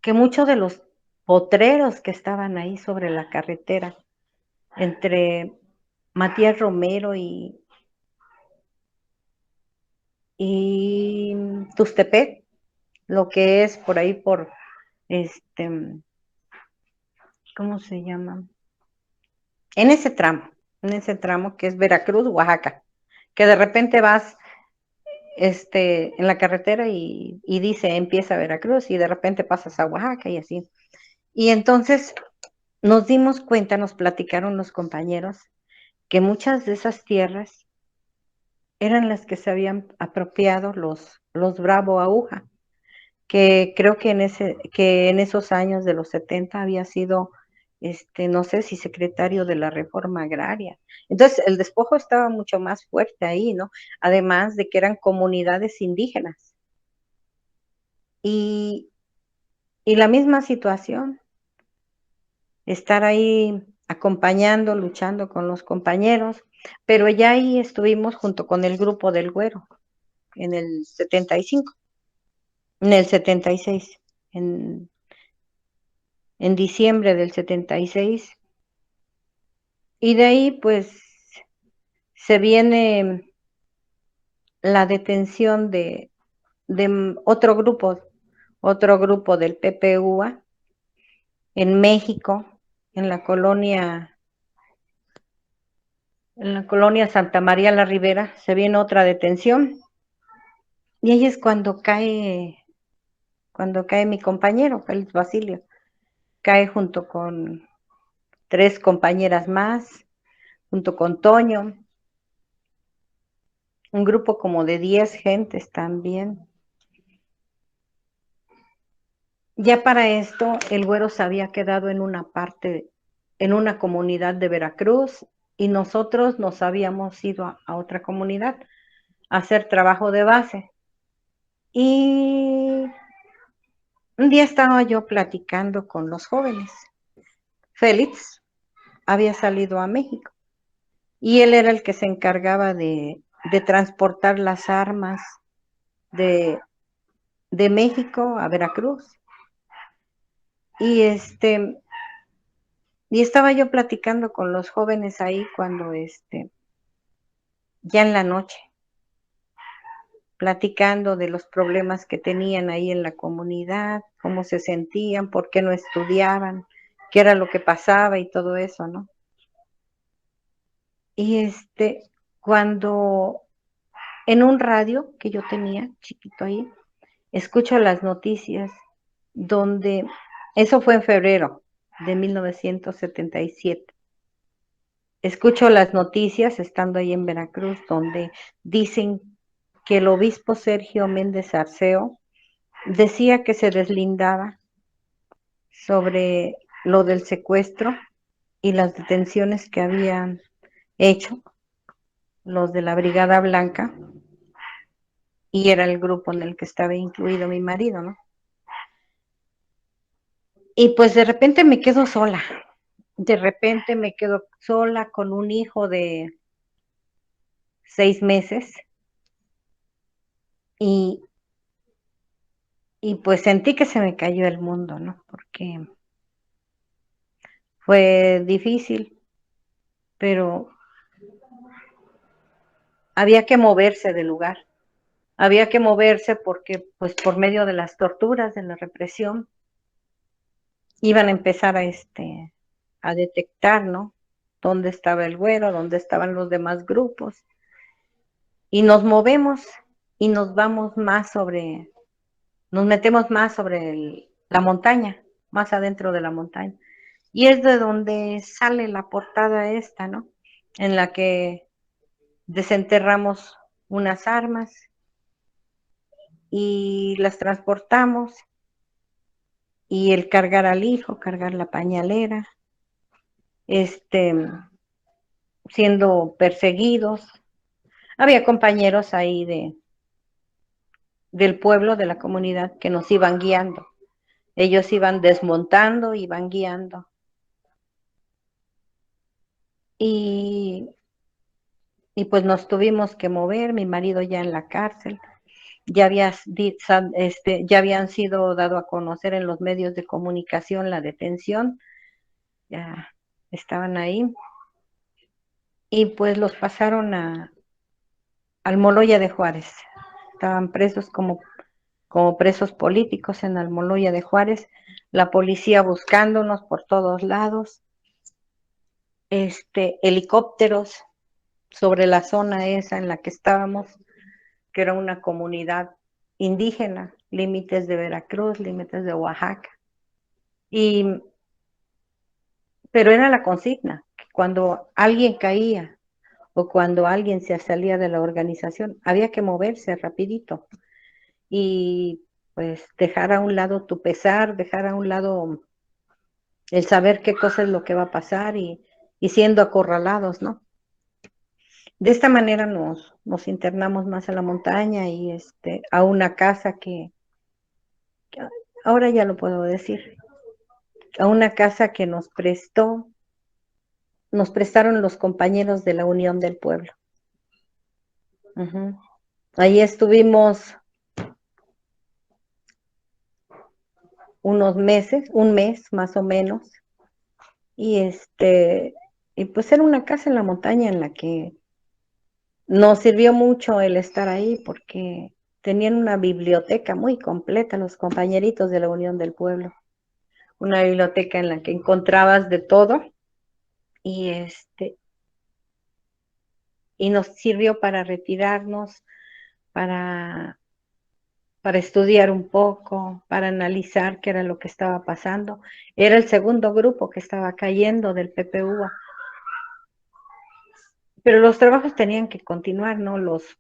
que muchos de los potreros que estaban ahí sobre la carretera, entre Matías Romero y Tustepec, lo que es por ahí por, este, ¿cómo se llama? En ese tramo que es Veracruz, Oaxaca, que de repente vas en la carretera y dice empieza Veracruz y de repente pasas a Oaxaca y así. Y entonces nos dimos cuenta, nos platicaron los compañeros, que muchas de esas tierras eran las que se habían apropiado los Bravo Aguja, que creo que que en esos años de los 70 había sido, no sé si secretario de la Reforma Agraria. Entonces, el despojo estaba mucho más fuerte ahí, ¿no? Además de que eran comunidades indígenas. Y, y la misma situación, estar ahí acompañando, luchando con los compañeros, pero ya ahí estuvimos junto con el grupo del Güero en el 75, en el 76, en diciembre del 76, y de ahí pues se viene la detención de otro grupo del PPUA en México, en la colonia Santa María la Ribera, se viene otra detención, y ahí es cuando cae mi compañero, Félix Basilio, cae junto con 3 compañeras más, junto con Toño, un grupo como de 10 gentes también. Ya para esto, el güero se había quedado en una parte, en una comunidad de Veracruz, y nosotros nos habíamos ido a otra comunidad a hacer trabajo de base. Y un día estaba yo platicando con los jóvenes. Félix había salido a México y él era el que se encargaba de transportar las armas de, de México a Veracruz. Y y estaba yo platicando con los jóvenes ahí cuando ya en la noche, platicando de los problemas que tenían ahí en la comunidad, cómo se sentían, por qué no estudiaban, qué era lo que pasaba y todo eso, ¿no? Y cuando en un radio que yo tenía, chiquito ahí, escucho las noticias donde, eso fue en febrero de 1977. Escucho las noticias estando ahí en Veracruz, donde dicen que el obispo Sergio Méndez Arceo decía que se deslindaba sobre lo del secuestro y las detenciones que habían hecho los de la Brigada Blanca, y era el grupo en el que estaba incluido mi marido, ¿no? Y pues de repente me quedo sola, de repente me quedo sola con un hijo de 6 meses, y, y pues sentí que se me cayó el mundo, ¿no? Porque fue difícil, pero había que moverse del lugar, había que moverse porque pues por medio de las torturas, de la represión, iban a empezar a detectar, ¿no? Dónde estaba el güero, dónde estaban los demás grupos, y nos movemos y nos vamos más nos metemos más sobre la montaña, más adentro de la montaña. Y es de donde sale la portada esta, ¿no? En la que desenterramos unas armas y las transportamos, y el cargar al hijo, cargar la pañalera, siendo perseguidos. Había compañeros ahí del pueblo, de la comunidad, que nos iban guiando. Ellos iban desmontando, iban guiando. Y, y pues nos tuvimos que mover, mi marido ya en la cárcel, ya habían sido dado a conocer en los medios de comunicación la detención, ya estaban ahí, y pues los pasaron al Almoloya de Juárez. Estaban presos como presos políticos en Almoloya de Juárez, la policía buscándonos por todos lados, helicópteros sobre la zona esa en la que estábamos, que era una comunidad indígena, límites de Veracruz, límites de Oaxaca. Pero era la consigna, que cuando alguien caía o cuando alguien se salía de la organización, había que moverse rapidito y pues dejar a un lado tu pesar, dejar a un lado el saber qué cosa es lo que va a pasar, y siendo acorralados, ¿no? De esta manera nos internamos más a la montaña y a una casa que ahora ya lo puedo decir, a una casa que nos prestaron los compañeros de la Unión del Pueblo. Uh-huh. Ahí estuvimos unos meses, un mes más o menos, y y pues era una casa en la montaña en la que nos sirvió mucho el estar ahí, porque tenían una biblioteca muy completa los compañeritos de la Unión del Pueblo, una biblioteca en la que encontrabas de todo, y y nos sirvió para retirarnos, para estudiar un poco, para analizar qué era lo que estaba pasando. Era el segundo grupo que estaba cayendo del PPUA. Pero los trabajos tenían que continuar, ¿no? Los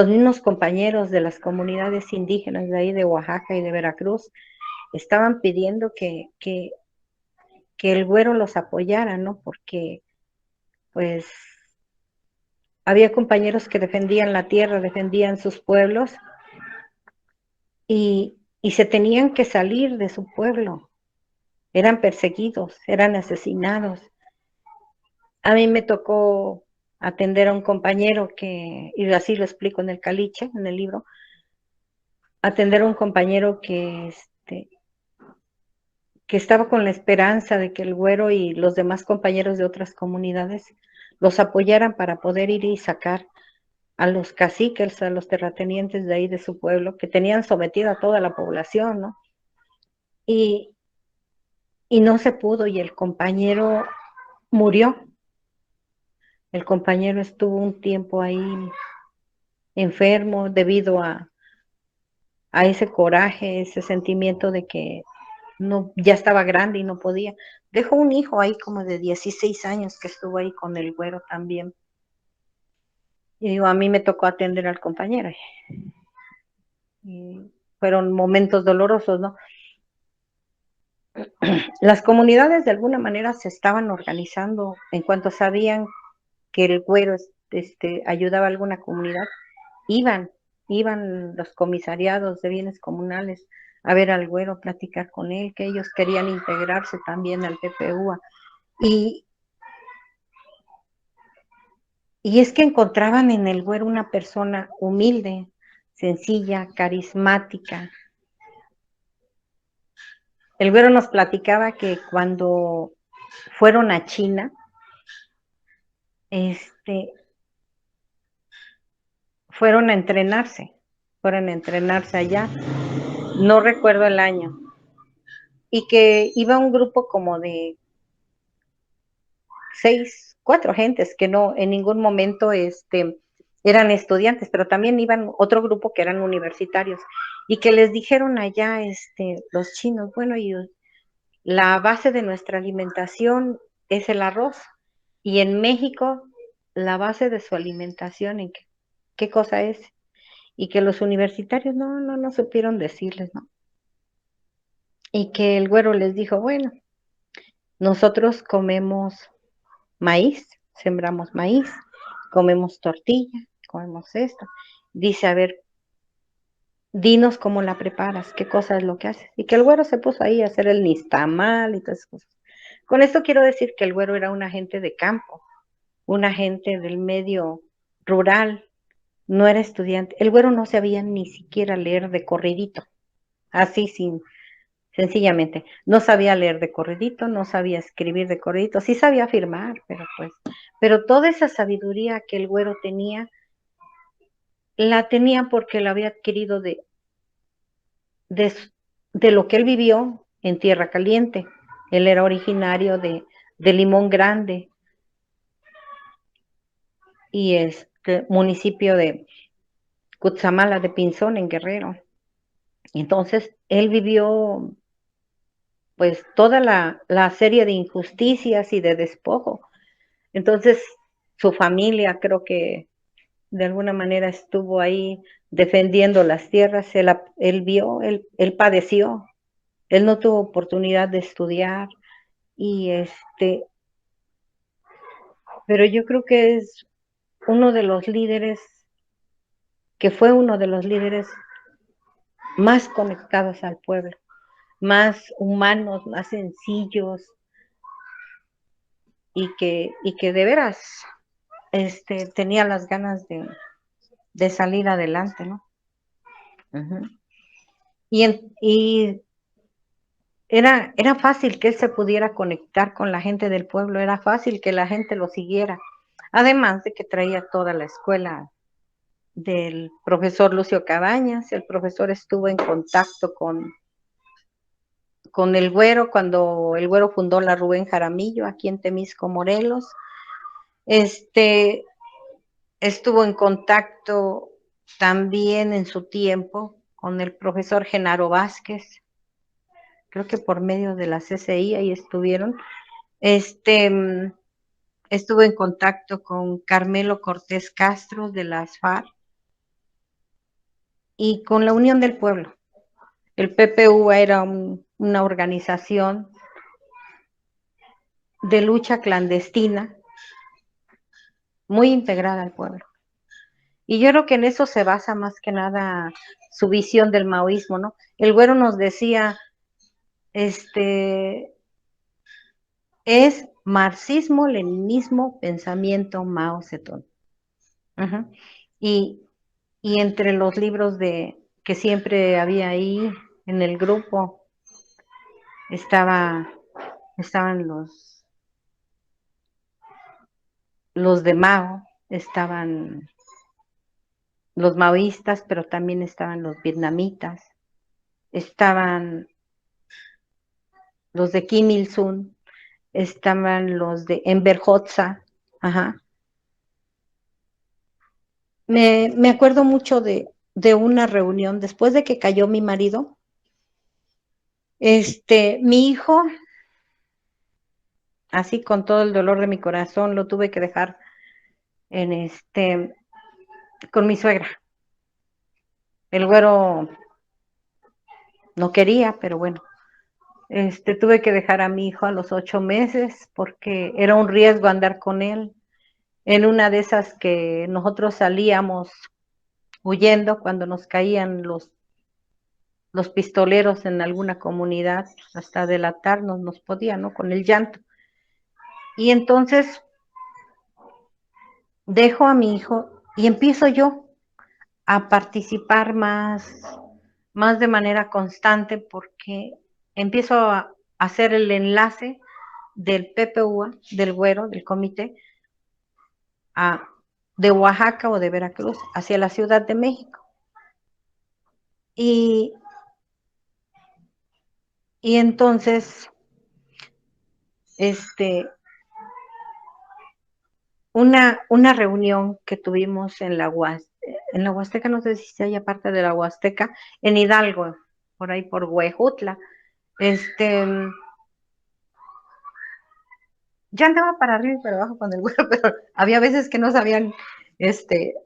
mismos compañeros de las comunidades indígenas de ahí, de Oaxaca y de Veracruz, estaban pidiendo que el güero los apoyara, ¿no? Porque pues había compañeros que defendían la tierra, defendían sus pueblos y se tenían que salir de su pueblo. Eran perseguidos, eran asesinados. A mí me tocó atender a un compañero y así lo explico en el Caliche, en el libro, atender a un compañero que estaba con la esperanza de que el güero y los demás compañeros de otras comunidades los apoyaran para poder ir y sacar a los caciques, a los terratenientes de ahí de su pueblo, que tenían sometida a toda la población, ¿no? Y, y no se pudo, y el compañero murió. El compañero estuvo un tiempo ahí enfermo debido a ese coraje, ese sentimiento de que no, ya estaba grande y no podía. Dejó un hijo ahí como de 16 años que estuvo ahí con el güero también. Y digo, a mí me tocó atender al compañero. Y fueron momentos dolorosos, ¿no? Las comunidades de alguna manera se estaban organizando en cuanto sabían que el güero ayudaba a alguna comunidad, iban los comisariados de bienes comunales a ver al güero, platicar con él, que ellos querían integrarse también al PPUA. Y es que encontraban en el güero una persona humilde, sencilla, carismática. El güero nos platicaba que cuando fueron a China, fueron a entrenarse allá, no recuerdo el año, y que iba un grupo como de 4 gentes que no en ningún momento eran estudiantes, pero también iban otro grupo que eran universitarios, y que les dijeron allá los chinos, bueno, y la base de nuestra alimentación es el arroz, y en México la base de su alimentación, ¿en qué cosa es? Y que los universitarios no supieron decirles, ¿no? Y que el güero les dijo, bueno, nosotros comemos maíz, sembramos maíz, comemos tortilla, comemos esto. Dice, a ver, dinos cómo la preparas, qué cosa es lo que haces. Y que el güero se puso ahí a hacer el nixtamal y todas esas cosas. Con esto quiero decir que el güero era un agente de campo, un agente del medio rural, no era estudiante. El güero no sabía ni siquiera leer de corridito, así sencillamente. No sabía leer de corridito, no sabía escribir de corridito, sí sabía firmar, pero toda esa sabiduría que el güero tenía, la tenía porque la había adquirido de, de lo que él vivió en Tierra Caliente. Él era originario de Limón Grande y municipio de Cutzamala de Pinzón en Guerrero. Entonces, él vivió pues toda la serie de injusticias y de despojo. Entonces, su familia creo que de alguna manera estuvo ahí defendiendo las tierras, él vio, él padeció, él no tuvo oportunidad de estudiar y pero yo creo que es uno de los líderes, que fue uno de los líderes más conectados al pueblo, más humanos, más sencillos, y que de veras tenía las ganas de salir adelante, ¿no? Uh-huh. Y era fácil que él se pudiera conectar con la gente del pueblo, era fácil que la gente lo siguiera, además de que traía toda la escuela del profesor Lucio Cabañas. El profesor estuvo en contacto con el güero cuando el güero fundó la Rubén Jaramillo aquí en Temisco, Morelos. Estuvo en contacto también en su tiempo con el profesor Genaro Vázquez, creo que por medio de la CCI ahí estuvieron. Estuvo en contacto con Carmelo Cortés Castro de las FARC y con la Unión del Pueblo. El PPU era una organización de lucha clandestina muy integrada al pueblo. Y yo creo que en eso se basa más que nada su visión del maoísmo, ¿no? El Güero nos decía, es marxismo, leninismo, pensamiento Mao Zedong. Uh-huh. Y entre los libros que siempre había ahí en el grupo, estaban los de Mao, estaban los maoístas, pero también estaban los vietnamitas, estaban los de Kim Il-sung, estaban los de Enver Hoxha, ajá. Me acuerdo mucho de una reunión después de que cayó mi marido. Mi hijo, así con todo el dolor de mi corazón, lo tuve que dejar con mi suegra. El Güero no quería, pero bueno, tuve que dejar a mi hijo a los 8 meses porque era un riesgo andar con él. En una de esas que nosotros salíamos huyendo cuando nos caían los pistoleros en alguna comunidad, hasta delatarnos nos podían, ¿no? Con el llanto. Y entonces dejo a mi hijo y empiezo yo a participar más de manera constante porque empiezo a hacer el enlace del PPUA, del Güero, del comité, de Oaxaca o de Veracruz hacia la Ciudad de México. Y entonces, una reunión que tuvimos en la Huasteca, no sé si hay parte de la Huasteca, en Hidalgo, por ahí por Huejutla, ya andaba para arriba y para abajo con el Güero, pero había veces que no sabían,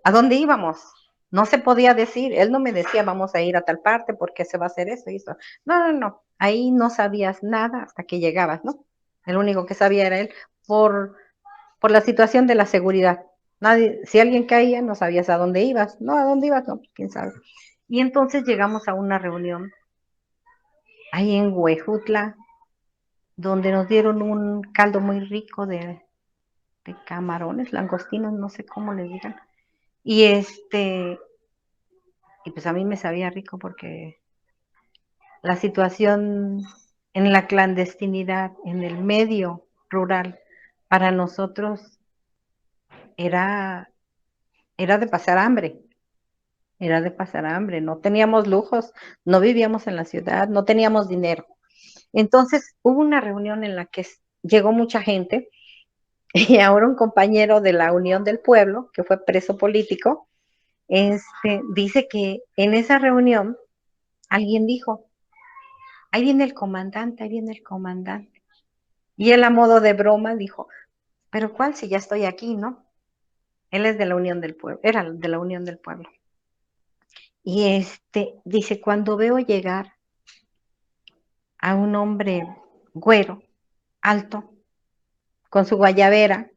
a dónde íbamos. No se podía decir, él no me decía vamos a ir a tal parte porque se va a hacer eso y eso. No, ahí no sabías nada hasta que llegabas, ¿no? El único que sabía era él por la situación de la seguridad. Nadie, si alguien caía, no sabías a dónde ibas. No, ¿a dónde ibas? No, pues quién sabe. Y entonces llegamos a una reunión ahí en Huejutla, donde nos dieron un caldo muy rico de camarones, langostinos, no sé cómo les digan. Y y pues a mí me sabía rico porque la situación en la clandestinidad, en el medio rural, para nosotros era, era de pasar hambre. Era de pasar hambre, no teníamos lujos, no vivíamos en la ciudad, no teníamos dinero. Entonces hubo una reunión en la que llegó mucha gente y ahora un compañero de la Unión del Pueblo, que fue preso político, dice que en esa reunión alguien dijo, ahí viene el comandante, ahí viene el comandante. Y él a modo de broma dijo, pero ¿cuál si ya estoy aquí, no? Él es de la Unión del Pueblo, era de la Unión del Pueblo. Y dice, cuando veo llegar a un hombre güero, alto, con su guayabera,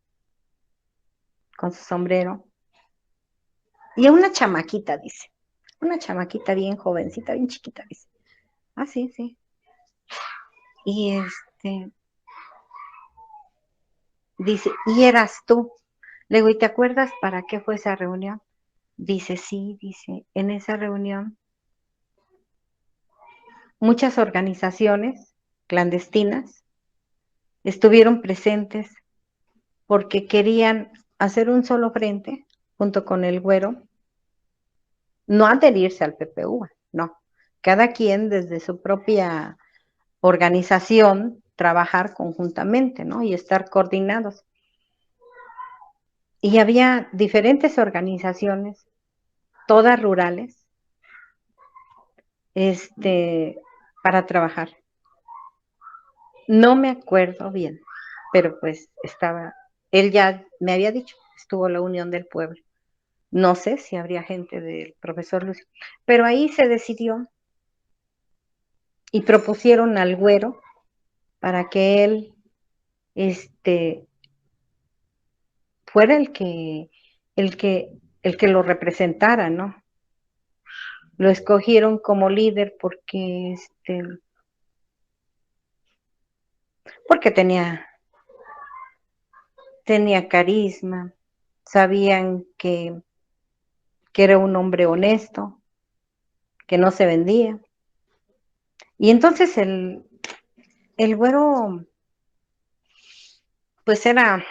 con su sombrero, y a una chamaquita, dice, una chamaquita bien jovencita, bien chiquita, dice. Ah, sí, sí. Y dice, ¿y eras tú? Le digo, ¿y te acuerdas para qué fue esa reunión? Dice, sí, dice, en esa reunión muchas organizaciones clandestinas estuvieron presentes porque querían hacer un solo frente junto con el Güero, no adherirse al PPU, no. Cada quien desde su propia organización trabajar conjuntamente, ¿no? Y estar coordinados. Y había diferentes organizaciones, todas rurales, para trabajar. No me acuerdo bien, pero pues él ya me había dicho, estuvo la Unión del Pueblo. No sé si habría gente del profesor Lucio, pero ahí se decidió y propusieron al güero para que él fuera el que, el que lo representara, ¿no? Lo escogieron como líder porque tenía carisma, sabían que era un hombre honesto, que no se vendía. Y entonces el güero, pues era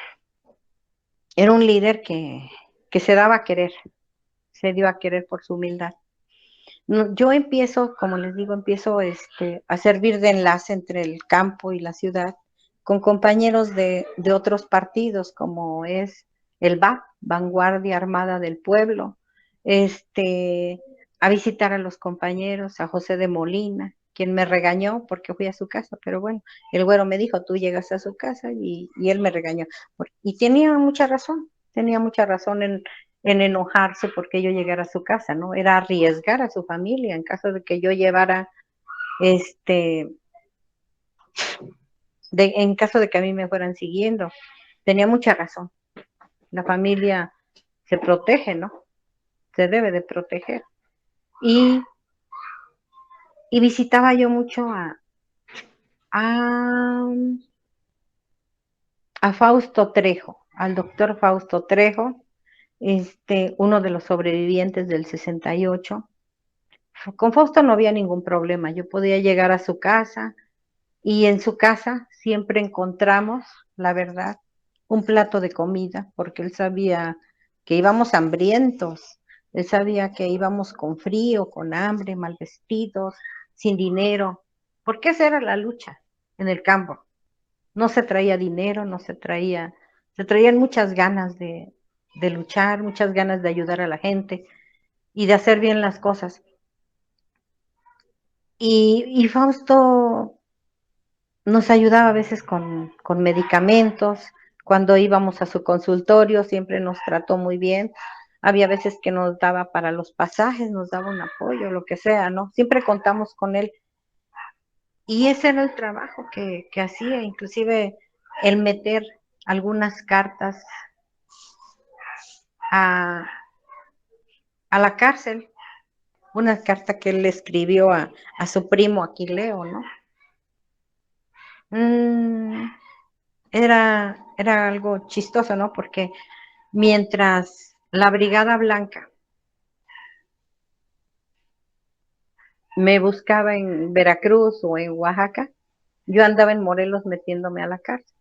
un líder que se daba a querer, se dio a querer por su humildad. No, yo empiezo, como les digo, empiezo a servir de enlace entre el campo y la ciudad con compañeros de otros partidos, como es el VA, Vanguardia Armada del Pueblo, a visitar a los compañeros, a José de Molina, quien me regañó porque fui a su casa, pero bueno, el güero me dijo, tú llegas a su casa y él me regañó. Y tenía mucha razón en enojarse porque yo llegara a su casa, ¿no? Era arriesgar a su familia en caso de que yo llevara, en caso de que a mí me fueran siguiendo. Tenía mucha razón. La familia se protege, ¿no? Se debe de proteger. Y, y visitaba yo mucho a, a Fausto Trejo, al doctor Fausto Trejo, uno de los sobrevivientes del 68. Con Fausto no había ningún problema, yo podía llegar a su casa y en su casa siempre encontramos, la verdad, un plato de comida, porque él sabía que íbamos hambrientos, él sabía que íbamos con frío, con hambre, mal vestidos, sin dinero, porque esa era la lucha en el campo. No se traía dinero, se traían muchas ganas de luchar, muchas ganas de ayudar a la gente y de hacer bien las cosas. Y Fausto nos ayudaba a veces con medicamentos. Cuando íbamos a su consultorio siempre nos trató muy bien. Había veces que nos daba para los pasajes, nos daba un apoyo, lo que sea, ¿no? Siempre contamos con él. Y ese era el trabajo que hacía, inclusive el meter algunas cartas a, a la cárcel. Una carta que él le escribió a su primo Aquileo, ¿no? Mm, era algo chistoso, ¿no? Porque mientras la Brigada Blanca me buscaba en Veracruz o en Oaxaca, yo andaba en Morelos metiéndome a la cárcel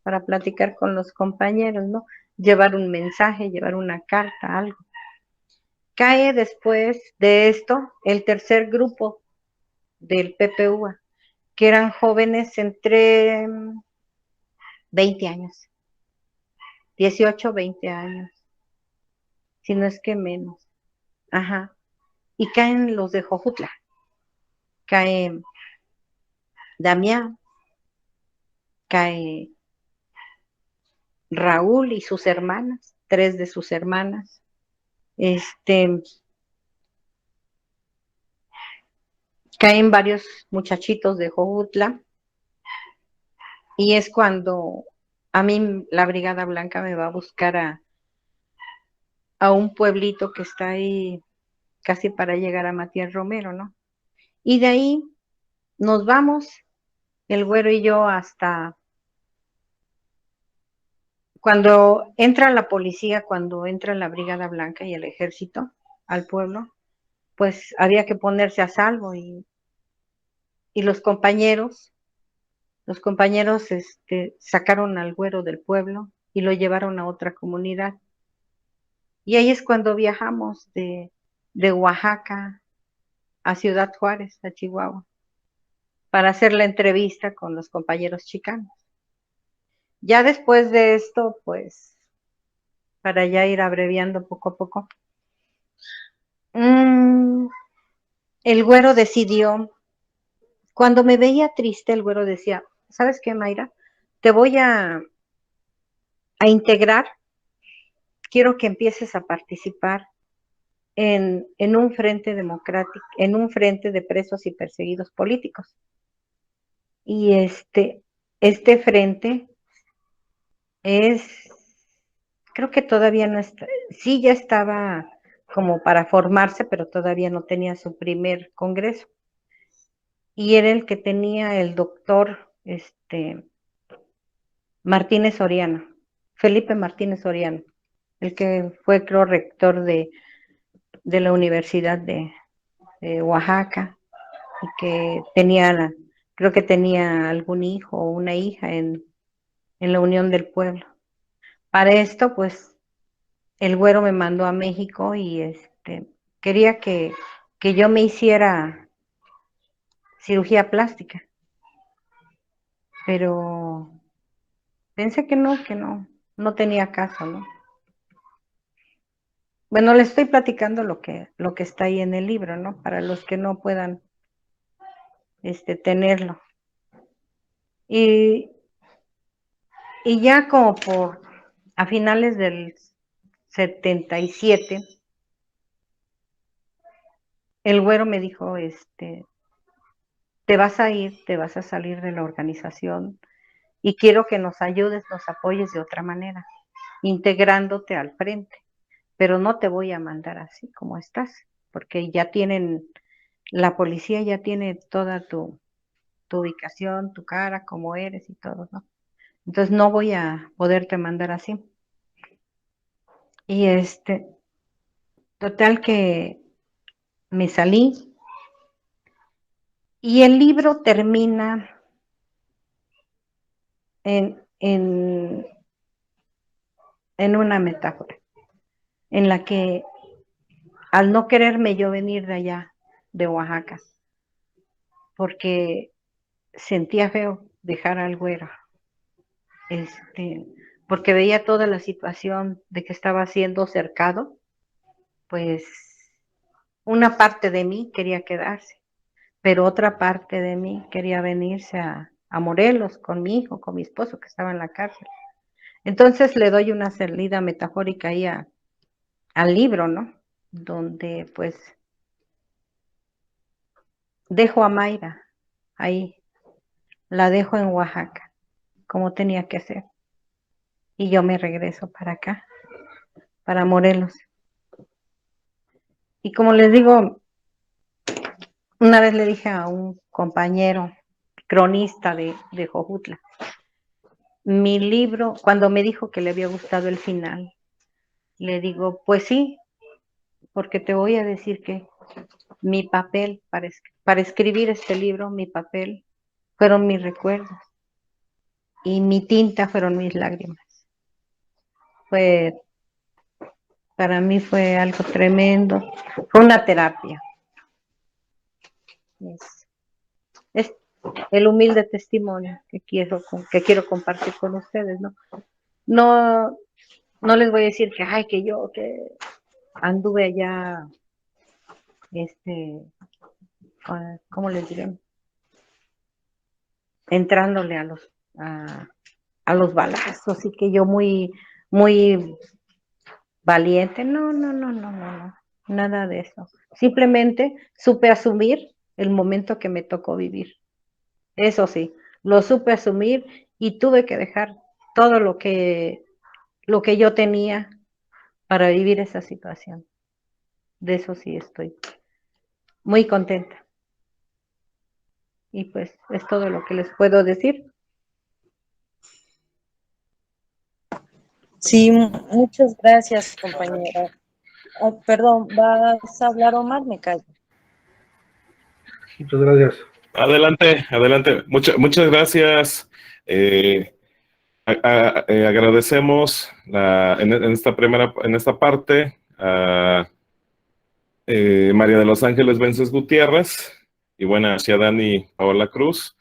para platicar con los compañeros, ¿no? Llevar un mensaje, llevar una carta, algo. Cae después de esto el tercer grupo del PPUA, que eran jóvenes entre 20 años, 18, 20 años, si no es que menos. Ajá. Y caen los de Jojutla, cae Damián, cae Raúl y sus hermanas, 3 de sus hermanas, caen varios muchachitos de Jojutla, y es cuando a mí la Brigada Blanca me va a buscar a un pueblito que está ahí casi para llegar a Matías Romero, ¿no? Y de ahí nos vamos, el güero y yo, hasta cuando entra la policía, cuando entra la Brigada Blanca y el ejército al pueblo, pues había que ponerse a salvo y los compañeros sacaron al güero del pueblo y lo llevaron a otra comunidad. Y ahí es cuando viajamos de Oaxaca a Ciudad Juárez, a Chihuahua, para hacer la entrevista con los compañeros chicanos. Ya después de esto, pues, para ya ir abreviando poco a poco, el güero decidió, cuando me veía triste, el güero decía, ¿sabes qué, Mayra? Te voy a integrar, quiero que empieces a participar en un frente democrático, en un frente de presos y perseguidos políticos. Y este frente creo que todavía no está, sí ya estaba como para formarse, pero todavía no tenía su primer congreso. Y era el que tenía el doctor Martínez Soriano, Felipe Martínez Soriano, el que fue, creo, rector de la Universidad de Oaxaca, y que creo que tenía algún hijo o una hija en la Unión del Pueblo. Para esto, pues, el güero me mandó a México y quería que yo me hiciera cirugía plástica, pero pensé que no tenía caso, ¿no? Bueno, les estoy platicando lo que está ahí en el libro, ¿no? Para los que no puedan tenerlo. Y ya como a finales del 77, el güero me dijo, te vas a ir, te vas a salir de la organización y quiero que nos ayudes, nos apoyes de otra manera, integrándote al frente, pero no te voy a mandar así como estás, porque la policía ya tiene toda tu ubicación, tu cara, cómo eres y todo, ¿no? Entonces no voy a poderte mandar así. Y total que me salí y el libro termina en una metáfora, en la que al no quererme yo venir de allá, de Oaxaca, porque sentía feo dejar al güero, porque veía toda la situación de que estaba siendo cercado, pues una parte de mí quería quedarse, pero otra parte de mí quería venirse a Morelos con mi hijo, con mi esposo que estaba en la cárcel. Entonces le doy una salida metafórica ahí al libro, ¿no? Donde pues dejo a Mayra ahí, la dejo en Oaxaca, como tenía que hacer. Y yo me regreso para acá, para Morelos. Y como les digo, una vez le dije a un compañero cronista de Jojutla, mi libro, cuando me dijo que le había gustado el final, le digo, pues sí, porque te voy a decir que mi papel para escribir este libro, mi papel fueron mis recuerdos y mi tinta fueron mis lágrimas. Para mí fue algo tremendo, fue una terapia. Es el humilde testimonio que quiero compartir con ustedes, ¿no? No les voy a decir que yo anduve allá, ¿cómo les diré? Entrándole a los balazos y que yo muy, muy valiente. No, nada de eso. Simplemente supe asumir el momento que me tocó vivir. Eso sí, lo supe asumir y tuve que dejar todo lo que yo tenía para vivir esa situación. De eso sí estoy muy contenta. Y pues es todo lo que les puedo decir. Sí, muchas gracias, compañera. Perdón, ¿vas a hablar, Omar? Me callo. Muchas gracias. Adelante, adelante. Muchas gracias. Agradecemos en esta parte a María de los Ángeles Vences Gutiérrez y bueno, hacia Dani Paola Cruz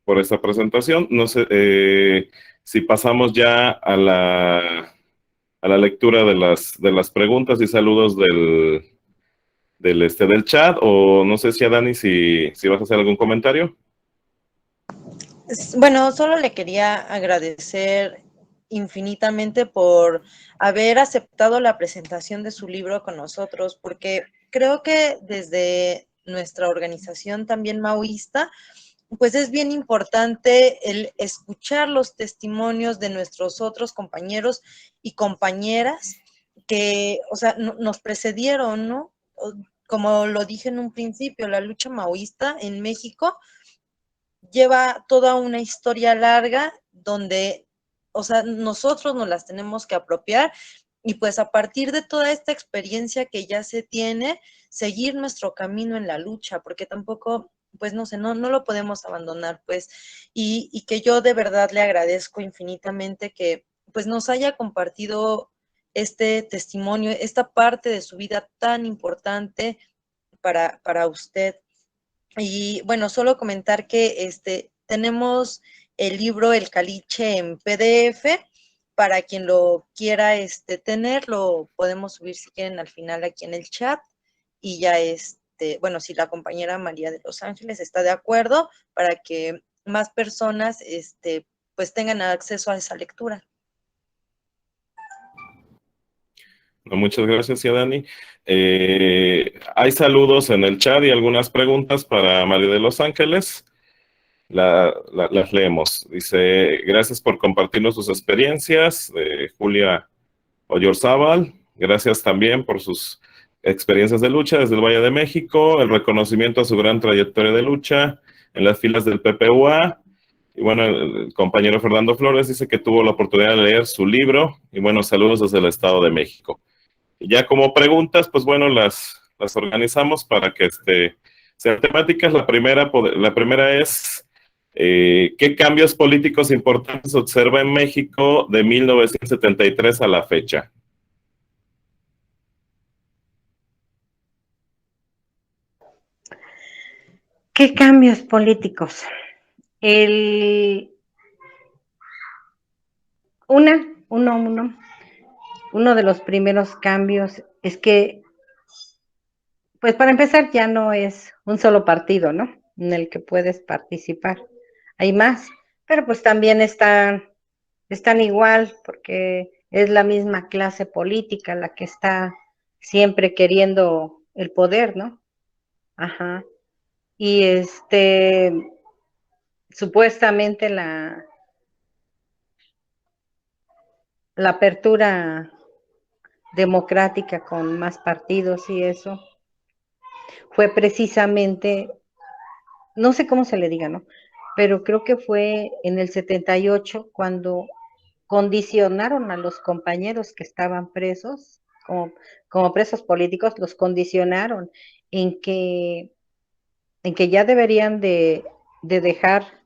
por esta presentación. No sé si pasamos ya a la lectura de las preguntas y saludos del chat, o no sé si a Dani si vas a hacer algún comentario. Bueno, solo le quería agradecer infinitamente por haber aceptado la presentación de su libro con nosotros, porque creo que desde nuestra organización también maoísta, pues es bien importante el escuchar los testimonios de nuestros otros compañeros y compañeras que, o sea, nos precedieron, ¿no? Como lo dije en un principio, la lucha maoísta en México lleva toda una historia larga donde, o sea, nosotros nos las tenemos que apropiar y pues a partir de toda esta experiencia que ya se tiene, seguir nuestro camino en la lucha, porque tampoco, pues no sé, no lo podemos abandonar, pues, y que yo de verdad le agradezco infinitamente que pues nos haya compartido este testimonio, esta parte de su vida tan importante para usted. Y bueno, solo comentar que tenemos el libro El Caliche en PDF. Para quien lo quiera tener, lo podemos subir si quieren al final aquí en el chat. Y ya bueno, si la compañera María de Los Ángeles está de acuerdo, para que más personas pues tengan acceso a esa lectura. No, muchas gracias, ya Dani. Hay saludos en el chat y algunas preguntas para María de Los Ángeles. Las leemos. Dice, gracias por compartirnos sus experiencias. Julia Oyarzábal, gracias también por sus experiencias de lucha desde el Valle de México, el reconocimiento a su gran trayectoria de lucha en las filas del PPUA. Y bueno, el compañero Fernando Flores dice que tuvo la oportunidad de leer su libro. Y bueno, saludos desde el Estado de México. Y ya como preguntas, pues bueno, las organizamos para que sean temáticas. La primera es, ¿qué cambios políticos importantes observa en México de 1973 a la fecha? ¿Qué cambios políticos? Uno de los primeros cambios es que, pues para empezar, ya no es un solo partido, ¿no? En el que puedes participar. Hay más, pero pues también están igual, porque es la misma clase política la que está siempre queriendo el poder, ¿no? Ajá. Y supuestamente la apertura democrática con más partidos y eso fue precisamente, no sé cómo se le diga, ¿no? Pero creo que fue en el 78 cuando condicionaron a los compañeros que estaban presos, como presos políticos, los condicionaron en que, ya deberían de dejar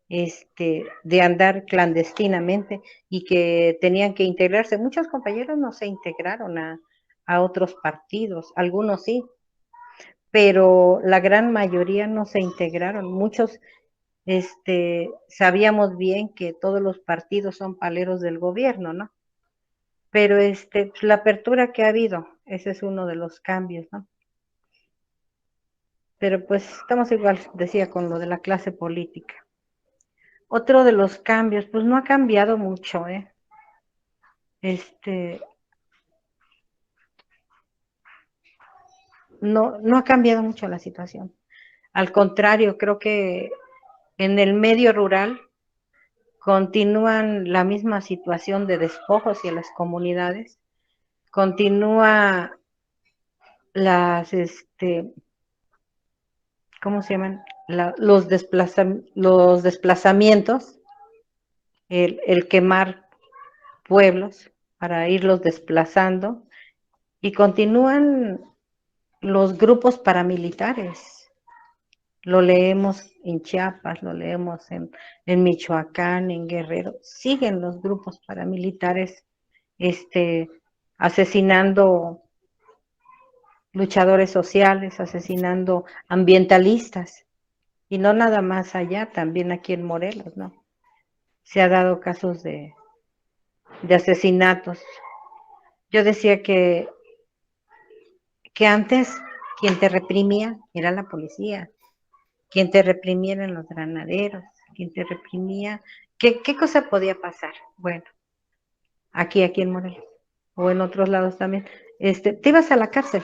de andar clandestinamente y que tenían que integrarse. Muchos compañeros no se integraron a otros partidos, algunos sí, pero la gran mayoría no se integraron. Muchos sabíamos bien que todos los partidos son paleros del gobierno, ¿no? Pero pues, la apertura que ha habido, ese es uno de los cambios, ¿no? Pero pues estamos igual, decía, con lo de la clase política. Otro de los cambios, pues no ha cambiado mucho, ¿eh? No ha cambiado mucho la situación. Al contrario, creo que en el medio rural continúan la misma situación de despojos y en las comunidades. Continúa las, ¿cómo se llaman? Los desplazamientos, el quemar pueblos para irlos desplazando, y continúan los grupos paramilitares. Lo leemos en Chiapas, lo leemos en Michoacán, en Guerrero. Siguen los grupos paramilitares asesinando luchadores sociales, asesinando ambientalistas. Y no nada más allá, también aquí en Morelos, ¿no? Se ha dado casos de asesinatos. Yo decía que antes quien te reprimía era la policía, quien te reprimía eran los granaderos, quien te reprimía. ¿Qué cosa podía pasar? Bueno, aquí en Morelos, o en otros lados también, te ibas a la cárcel.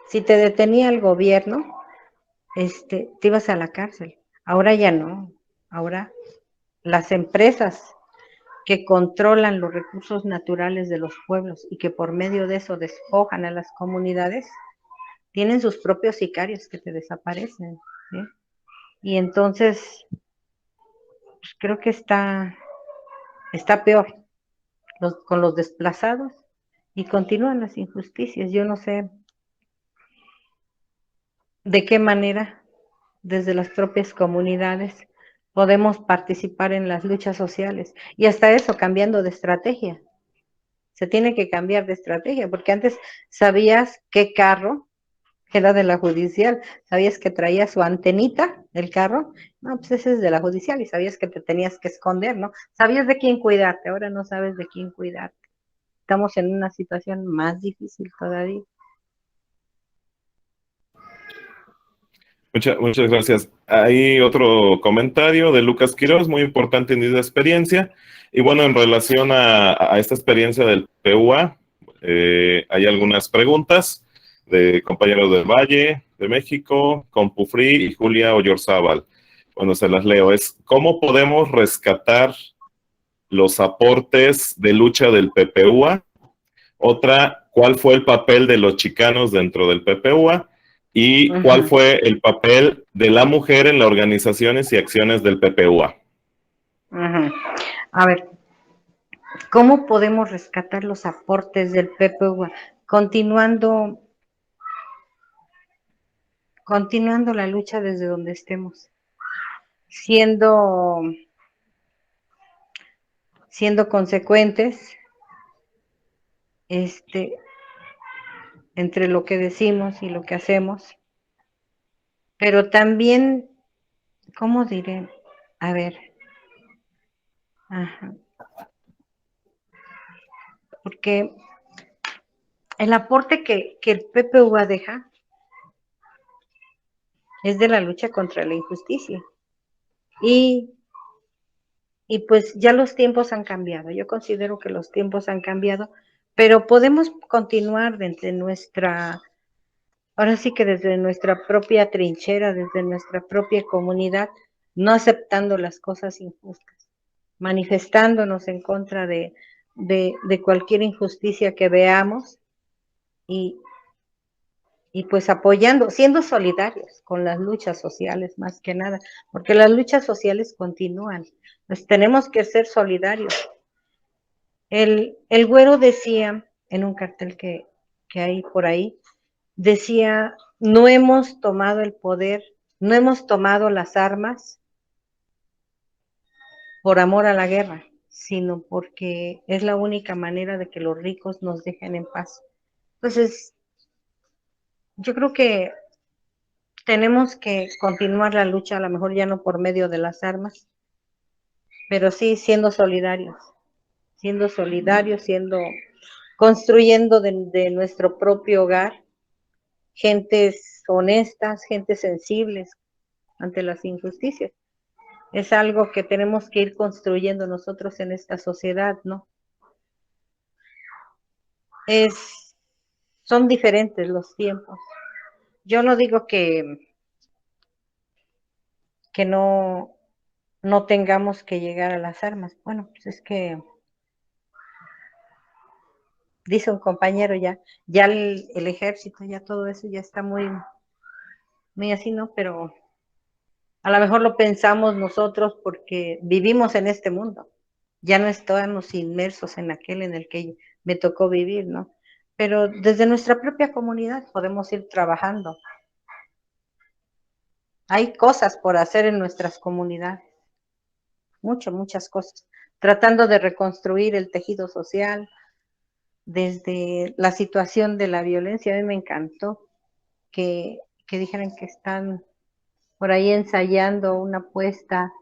Si te detenía el gobierno, te ibas a la cárcel. Ahora ya no. Ahora las empresas que controlan los recursos naturales de los pueblos y que por medio de eso despojan a las comunidades, tienen sus propios sicarios que te desaparecen, ¿sí? Y entonces, pues creo que está peor con los desplazados y continúan las injusticias. Yo no sé de qué manera desde las propias comunidades podemos participar en las luchas sociales y hasta eso cambiando de estrategia. Se tiene que cambiar de estrategia porque antes sabías qué carro era de la judicial, sabías que traía su antenita del carro, no, pues ese es de la judicial y sabías que te tenías que esconder, ¿no? Sabías de quién cuidarte, ahora no sabes de quién cuidarte. Estamos en una situación más difícil todavía. Muchas gracias. Hay otro comentario de Lucas Quiroz, muy importante en esta experiencia. Y bueno, en relación a esta experiencia del PUA, hay algunas preguntas de compañeros del Valle, de México, Compufri y Julia Oyarzábal. Bueno, se las leo. Es, ¿cómo podemos rescatar los aportes de lucha del PPUA? Otra, ¿cuál fue el papel de los chicanos dentro del PPUA? ¿Y cuál fue el papel de la mujer en las organizaciones y acciones del PPUA? A ver, ¿cómo podemos rescatar los aportes del PPUA? Continuando la lucha desde donde estemos, siendo consecuentes, entre lo que decimos y lo que hacemos, pero también, ¿cómo diré? A ver, porque el aporte que el PPUA deja es de la lucha contra la injusticia. Y pues ya los tiempos han cambiado. Yo considero que los tiempos han cambiado, pero podemos continuar desde nuestra, ahora sí que desde nuestra propia trinchera, desde nuestra propia comunidad, no aceptando las cosas injustas, manifestándonos en contra de cualquier injusticia que veamos y pues apoyando, siendo solidarios con las luchas sociales más que nada, porque las luchas sociales continúan, pues tenemos que ser solidarios. El güero decía en un cartel que hay por ahí, decía, no hemos tomado el poder, no hemos tomado las armas por amor a la guerra, sino porque es la única manera de que los ricos nos dejen en paz. Entonces, yo creo que tenemos que continuar la lucha, a lo mejor ya no por medio de las armas, pero sí siendo solidarios, construyendo de nuestro propio hogar, gentes honestas, gentes sensibles ante las injusticias. Es algo que tenemos que ir construyendo nosotros en esta sociedad, ¿no? Son diferentes los tiempos. Yo no digo que no tengamos que llegar a las armas. Bueno, pues es que dice un compañero ya el ejército, ya todo eso ya está muy, muy así, ¿no? Pero a lo mejor lo pensamos nosotros porque vivimos en este mundo. Ya no estamos inmersos en aquel en el que me tocó vivir, ¿no? Pero desde nuestra propia comunidad podemos ir trabajando. Hay cosas por hacer en nuestras comunidades. Muchas cosas. Tratando de reconstruir el tejido social, desde la situación de la violencia. A mí me encantó que dijeran que están por ahí ensayando una puesta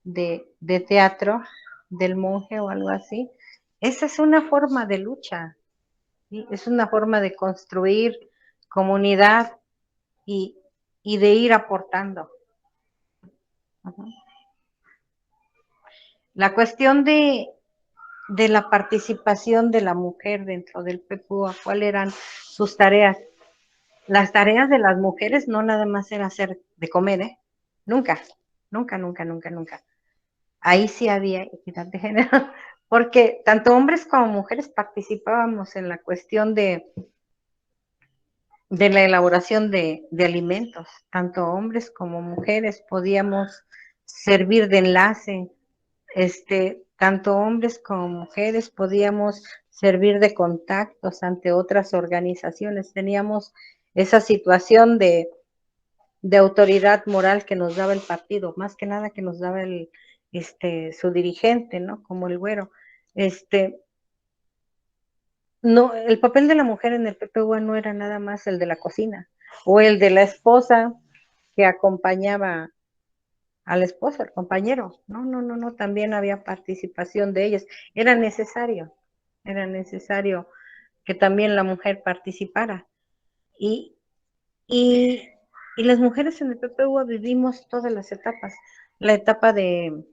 de teatro del monje o algo así. Esa es una forma de lucha, ¿sí? Es una forma de construir comunidad y de ir aportando. La cuestión de de la participación de la mujer dentro del PPUA, cuáles eran sus tareas. Las tareas de las mujeres no nada más era hacer de comer, ¿eh? Nunca, nunca, nunca, nunca, nunca. Ahí sí había equidad de género, porque tanto hombres como mujeres participábamos en la cuestión de la elaboración de alimentos. Tanto hombres como mujeres podíamos servir de enlace, tanto hombres como mujeres podíamos servir de contactos ante otras organizaciones. Teníamos esa situación de autoridad moral que nos daba el partido, más que nada que nos daba su dirigente, ¿no? Como el güero. No, el papel de la mujer en el PPUA no era nada más el de la cocina o el de la esposa que acompañaba al esposo, al compañero. No, no, no, no, también había participación de ellas. Era necesario que también la mujer participara. Y, y, y las mujeres en el PPUA vivimos todas las etapas. La etapa de,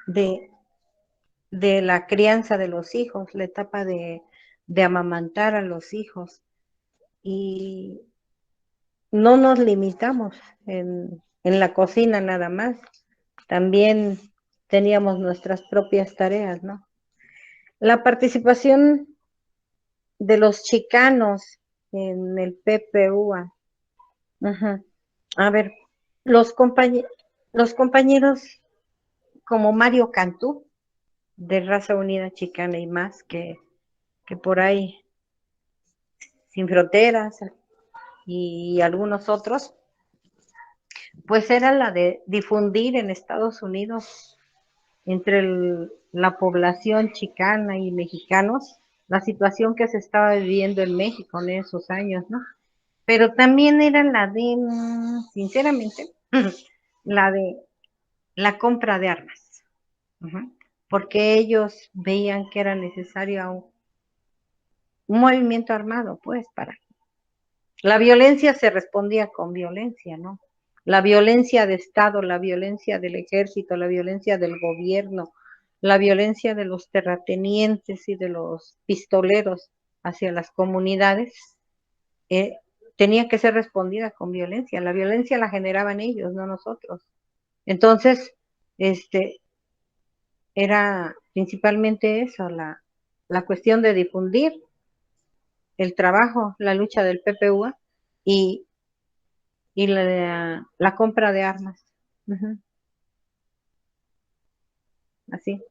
de la crianza de los hijos, la etapa de amamantar a los hijos. Y no nos limitamos en la cocina nada más. También teníamos nuestras propias tareas, ¿no? La participación de los chicanos en el PPUA. Ujú. A ver, los, compañe los compañeros como Mario Cantú, de Raza Unida Chicana y más, que por ahí, Sin Fronteras y algunos otros, pues era la de difundir en Estados Unidos entre la población chicana y mexicanos la situación que se estaba viviendo en México en esos años, ¿no? Pero también era la de, sinceramente, la de la compra de armas, uh-huh, porque ellos veían que era necesario un movimiento armado, pues, para la violencia se respondía con violencia, ¿no? La violencia de Estado, la violencia del ejército, la violencia del gobierno, la violencia de los terratenientes y de los pistoleros hacia las comunidades, eh, tenía que ser respondida con violencia. La violencia la generaban ellos, no nosotros. Entonces, era principalmente eso, la cuestión de difundir el trabajo, la lucha del PPUA y la compra de armas. Uh-huh. Así.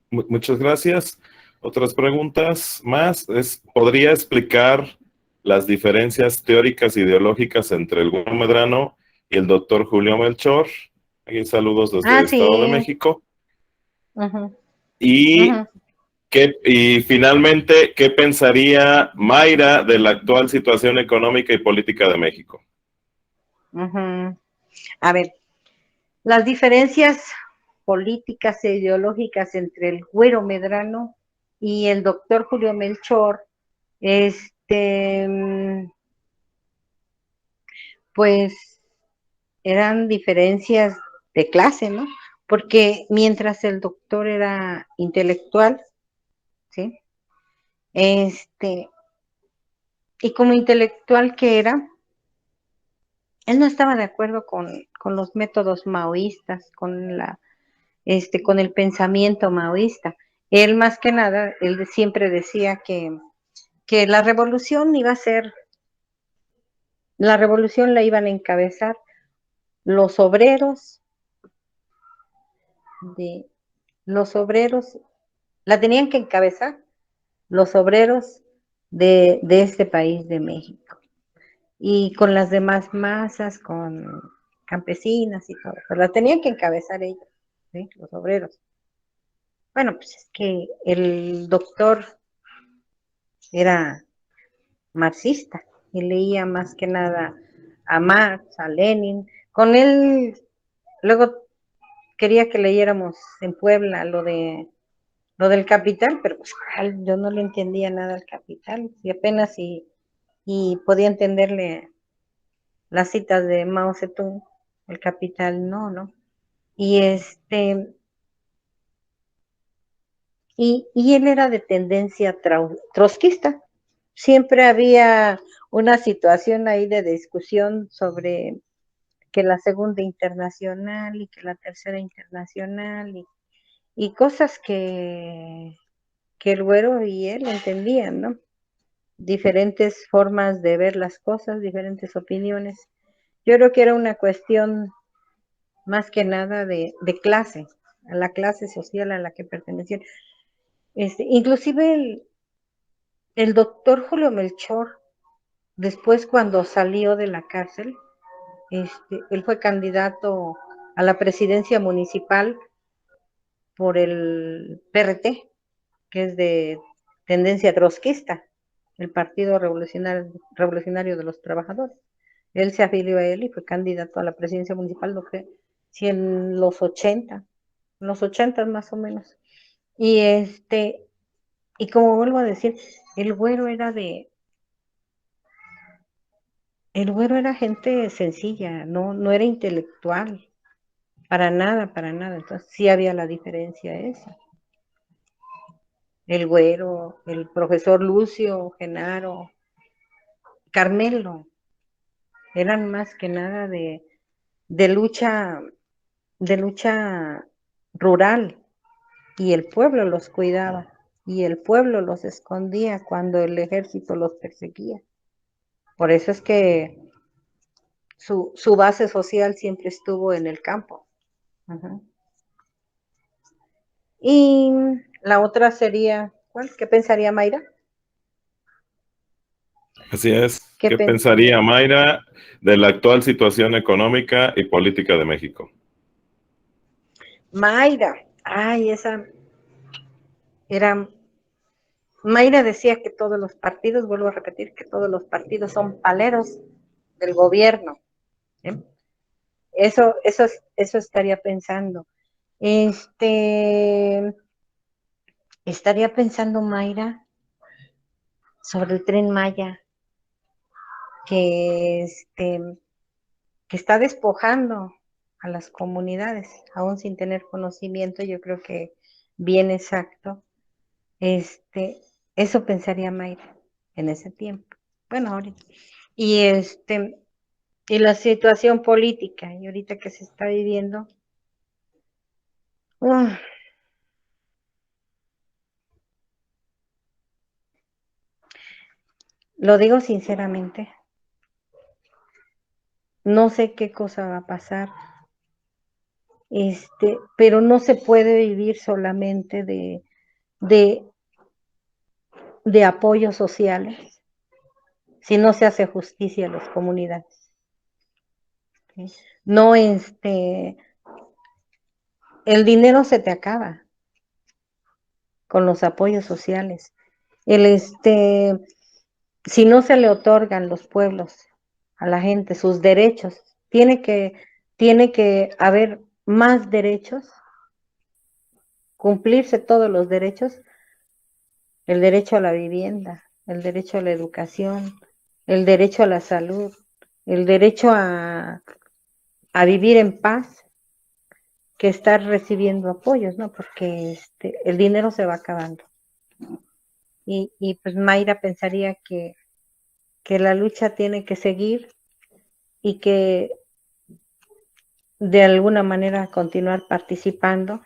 Muchas gracias. Otras preguntas más. ¿Podría explicar las diferencias teóricas e ideológicas entre el Güero Medrano y el doctor Julio Melchor? Aquí saludos desde el Estado de Sí. México. Uh-huh. Y, Uh-huh. y finalmente, ¿qué pensaría Mayra de la actual situación económica y política de México? Uh-huh. A ver, las diferencias políticas e ideológicas entre el Güero Medrano y el doctor Julio Melchor, pues eran diferencias de clase, ¿no? Porque mientras el doctor era intelectual, ¿sí? Y como intelectual que era, él no estaba de acuerdo con los métodos maoístas, con el pensamiento maoísta. Él más que nada, él siempre decía que la revolución la iban a encabezar los obreros los obreros, la tenían que encabezar los obreros de este país de México. Y con las demás masas, con campesinas y todo, pero la tenían que encabezar ellos, ¿sí? Los obreros. Bueno, pues es que el doctor era marxista y leía más que nada a Marx, a Lenin. Con él, luego quería que leyéramos en Puebla lo del Capital, pero pues yo no le entendía nada al Capital, y apenas y podía entenderle las citas de Mao Zedong, el Capital no, ¿no? Y y él era de tendencia trotskista. Siempre había una situación ahí de discusión sobre que la segunda internacional y que la tercera internacional y cosas que el güero y él entendían, ¿no? Diferentes formas de ver las cosas, diferentes opiniones. Yo creo que era una cuestión más que nada de clase, a la clase social a la que pertenecían. Inclusive el doctor Julio Melchor, después cuando salió de la cárcel, él fue candidato a la presidencia municipal por el PRT, que es de tendencia trotskista, el Partido Revolucionario de los Trabajadores. Él se afilió a él y fue candidato a la presidencia municipal, no sé si en los 80 más o menos. Y y como vuelvo a decir, el güero era el güero era gente sencilla, no era intelectual, para nada, para nada. Entonces sí había la diferencia esa. El güero, el profesor Lucio, Genaro, Carmelo, eran más que nada de lucha, de lucha rural, y el pueblo los cuidaba, y el pueblo los escondía cuando el ejército los perseguía. Por eso es que su base social siempre estuvo en el campo. Ajá. Y la otra sería, ¿cuál? ¿Qué pensaría Mayra? Así es. ¿Qué ¿Qué pensaría? pensaría Mayra de la actual situación económica y política de México? Mayra, ay, esa era. Mayra decía que todos los partidos, vuelvo a repetir, que todos los partidos son paleros del gobierno. ¿Eh? Eso estaría pensando. Estaría pensando Mayra sobre el Tren Maya, que que está despojando a las comunidades, aún sin tener conocimiento, yo creo que bien exacto. Eso pensaría Mayra en ese tiempo. Bueno, ahorita. Y y la situación política, y ahorita que se está viviendo, uh, lo digo sinceramente, no sé qué cosa va a pasar, pero no se puede vivir solamente de, de apoyos sociales si no se hace justicia a las comunidades. ¿Sí? No, el dinero se te acaba con los apoyos sociales. Si no se le otorgan los pueblos a la gente sus derechos, tiene que haber más derechos, cumplirse todos los derechos, el derecho a la vivienda, el derecho a la educación, el derecho a la salud, el derecho a vivir en paz, que estar recibiendo apoyos, ¿no? Porque el dinero se va acabando. Y pues Mayra pensaría que la lucha tiene que seguir y que de alguna manera continuar participando,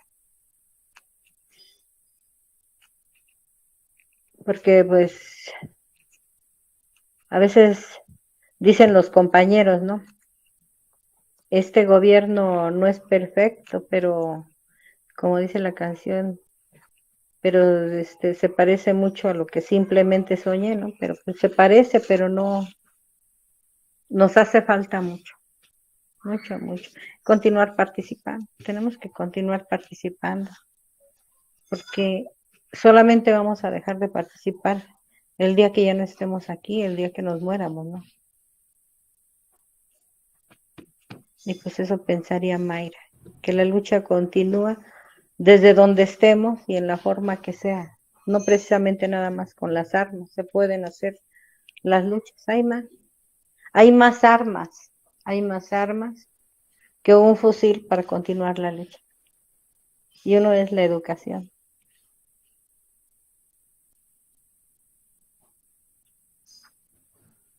porque pues a veces dicen los compañeros, ¿no? Este gobierno no es perfecto, pero como dice la canción, pero se parece mucho a lo que simplemente soñé, ¿no? Pero pues se parece, pero no, nos hace falta mucho, mucho, mucho. Continuar participando, tenemos que continuar participando, porque solamente vamos a dejar de participar el día que ya no estemos aquí, el día que nos muéramos, ¿no? Y pues eso pensaría Mayra, que la lucha continúa desde donde estemos y en la forma que sea, no precisamente nada más con las armas, se pueden hacer las luchas, hay más armas que un fusil para continuar la lucha. Y uno es la educación.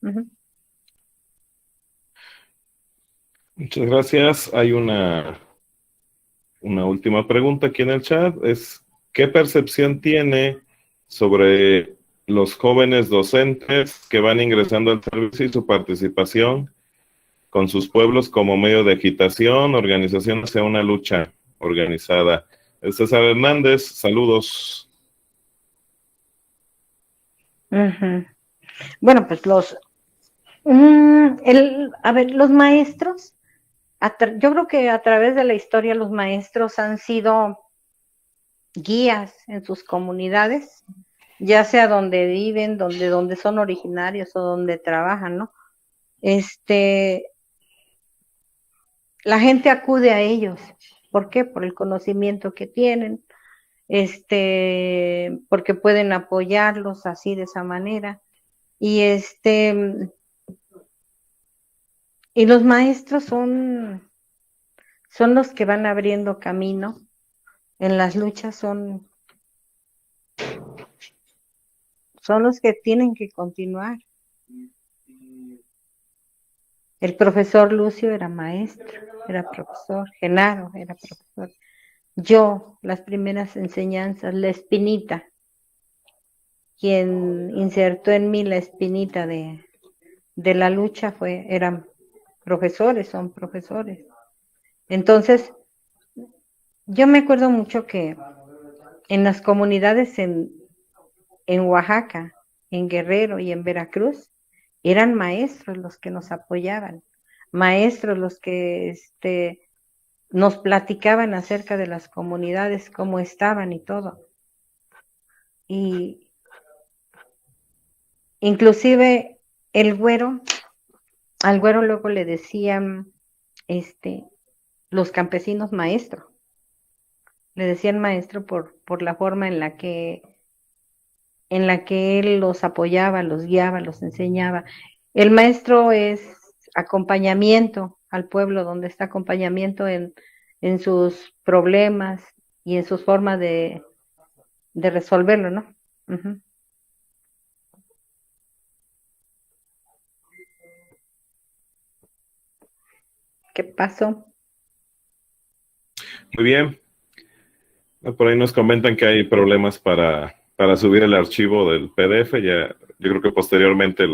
Ujú. Muchas gracias. Hay una última pregunta aquí en el chat. ¿Qué percepción tiene sobre los jóvenes docentes que van ingresando al servicio y su participación con sus pueblos como medio de agitación, organización hacia una lucha organizada? César Hernández, saludos. Ujú. Bueno, pues a ver, los maestros, yo creo que a través de la historia los maestros han sido guías en sus comunidades, ya sea donde viven, donde son originarios o donde trabajan, ¿no? La gente acude a ellos. ¿Por qué? Por el conocimiento que tienen, porque pueden apoyarlos así de esa manera. Y los maestros son los que van abriendo camino en las luchas, son los que tienen que continuar. El profesor Lucio era maestro, era profesor, Genaro era profesor. Yo, las primeras enseñanzas, la espinita, quien insertó en mí la espinita de la lucha eran profesores, son profesores. Entonces, yo me acuerdo mucho que en las comunidades en Oaxaca, en Guerrero y en Veracruz, eran maestros los que nos apoyaban, maestros los que nos platicaban acerca de las comunidades, cómo estaban y todo. Y inclusive al güero luego le decían los campesinos maestro. Le decían maestro por la forma en la que él los apoyaba, los guiaba, los enseñaba. El maestro es acompañamiento al pueblo, donde está acompañamiento en sus problemas y en sus formas de resolverlo, ¿no? Uh-huh. ¿Qué pasó? Muy bien. Por ahí nos comentan que hay problemas para subir el archivo del PDF. Ya, yo creo que posteriormente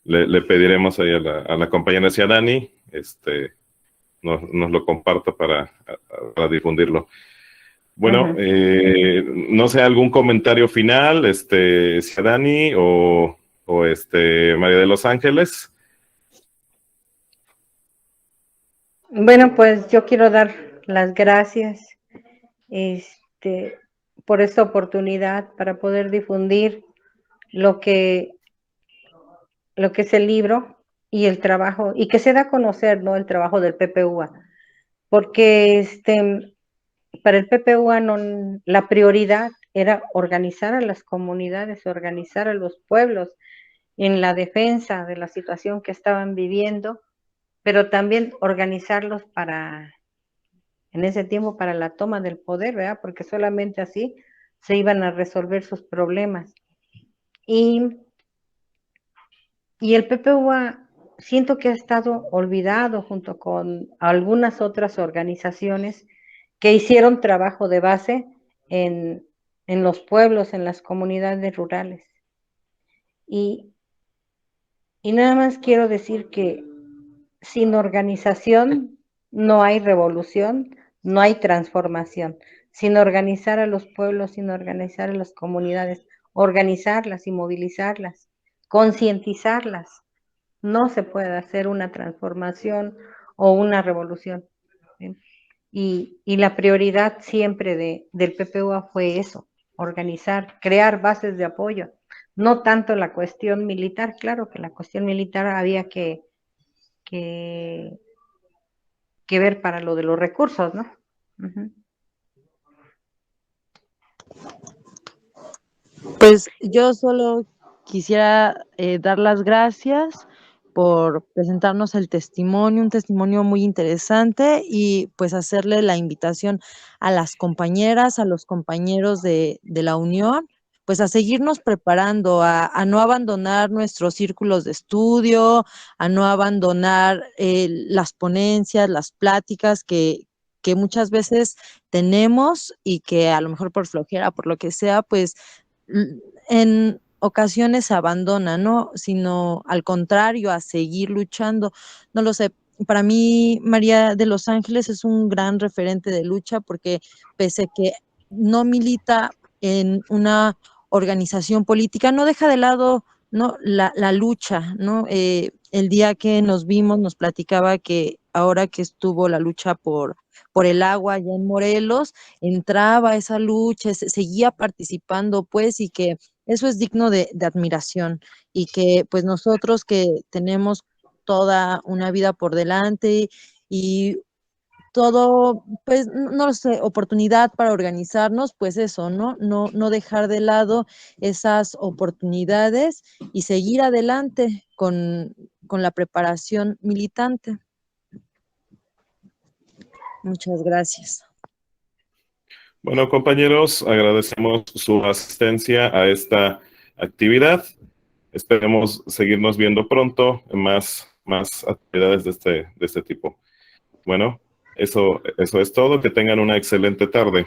le pediremos ahí a la compañera Ciadani, nos lo comparta para difundirlo. Bueno, no sé, algún comentario final, Ciadani o María de los Ángeles. Bueno, pues yo quiero dar las gracias por esta oportunidad para poder difundir lo que es el libro y el trabajo, y que se da a conocer, ¿no?, el trabajo del PPUA, porque para el PPUA la prioridad era organizar a las comunidades, organizar a los pueblos en la defensa de la situación que estaban viviendo, pero también organizarlos en ese tiempo para la toma del poder, ¿verdad? Porque solamente así se iban a resolver sus problemas. Y el PPUA siento que ha estado olvidado junto con algunas otras organizaciones que hicieron trabajo de base en los pueblos, en las comunidades rurales. Y nada más quiero decir que sin organización no hay revolución, no hay transformación. Sin organizar a los pueblos, sin organizar a las comunidades, organizarlas y movilizarlas, concientizarlas, no se puede hacer una transformación o una revolución. ¿Sí? Y la prioridad siempre del PPUA fue eso, organizar, crear bases de apoyo, no tanto la cuestión militar. Claro que la cuestión militar había que ver para lo de los recursos, ¿no? Uh-huh. Pues yo solo quisiera dar las gracias por presentarnos el testimonio, un testimonio muy interesante, y pues hacerle la invitación a las compañeras, a los compañeros de la Unión, pues a seguirnos preparando, a no abandonar nuestros círculos de estudio, a no abandonar las ponencias, las pláticas que muchas veces tenemos y que a lo mejor por flojera, por lo que sea, pues en ocasiones se abandona, ¿no? Sino al contrario, a seguir luchando. No lo sé. Para mí, María de los Ángeles es un gran referente de lucha porque pese a que no milita en una organización política, no deja de lado, ¿no? La lucha, ¿no? El día que nos vimos nos platicaba que ahora que estuvo la lucha por el agua allá en Morelos, entraba a esa lucha, seguía participando, pues, y que eso es digno de admiración y que pues nosotros que tenemos toda una vida por delante y todo, pues, no lo sé, oportunidad para organizarnos, pues eso, ¿no? No dejar de lado esas oportunidades y seguir adelante con la preparación militante. Muchas gracias. Bueno, compañeros, agradecemos su asistencia a esta actividad. Esperemos seguirnos viendo pronto en más actividades de este tipo. Bueno, eso es todo. Que tengan una excelente tarde.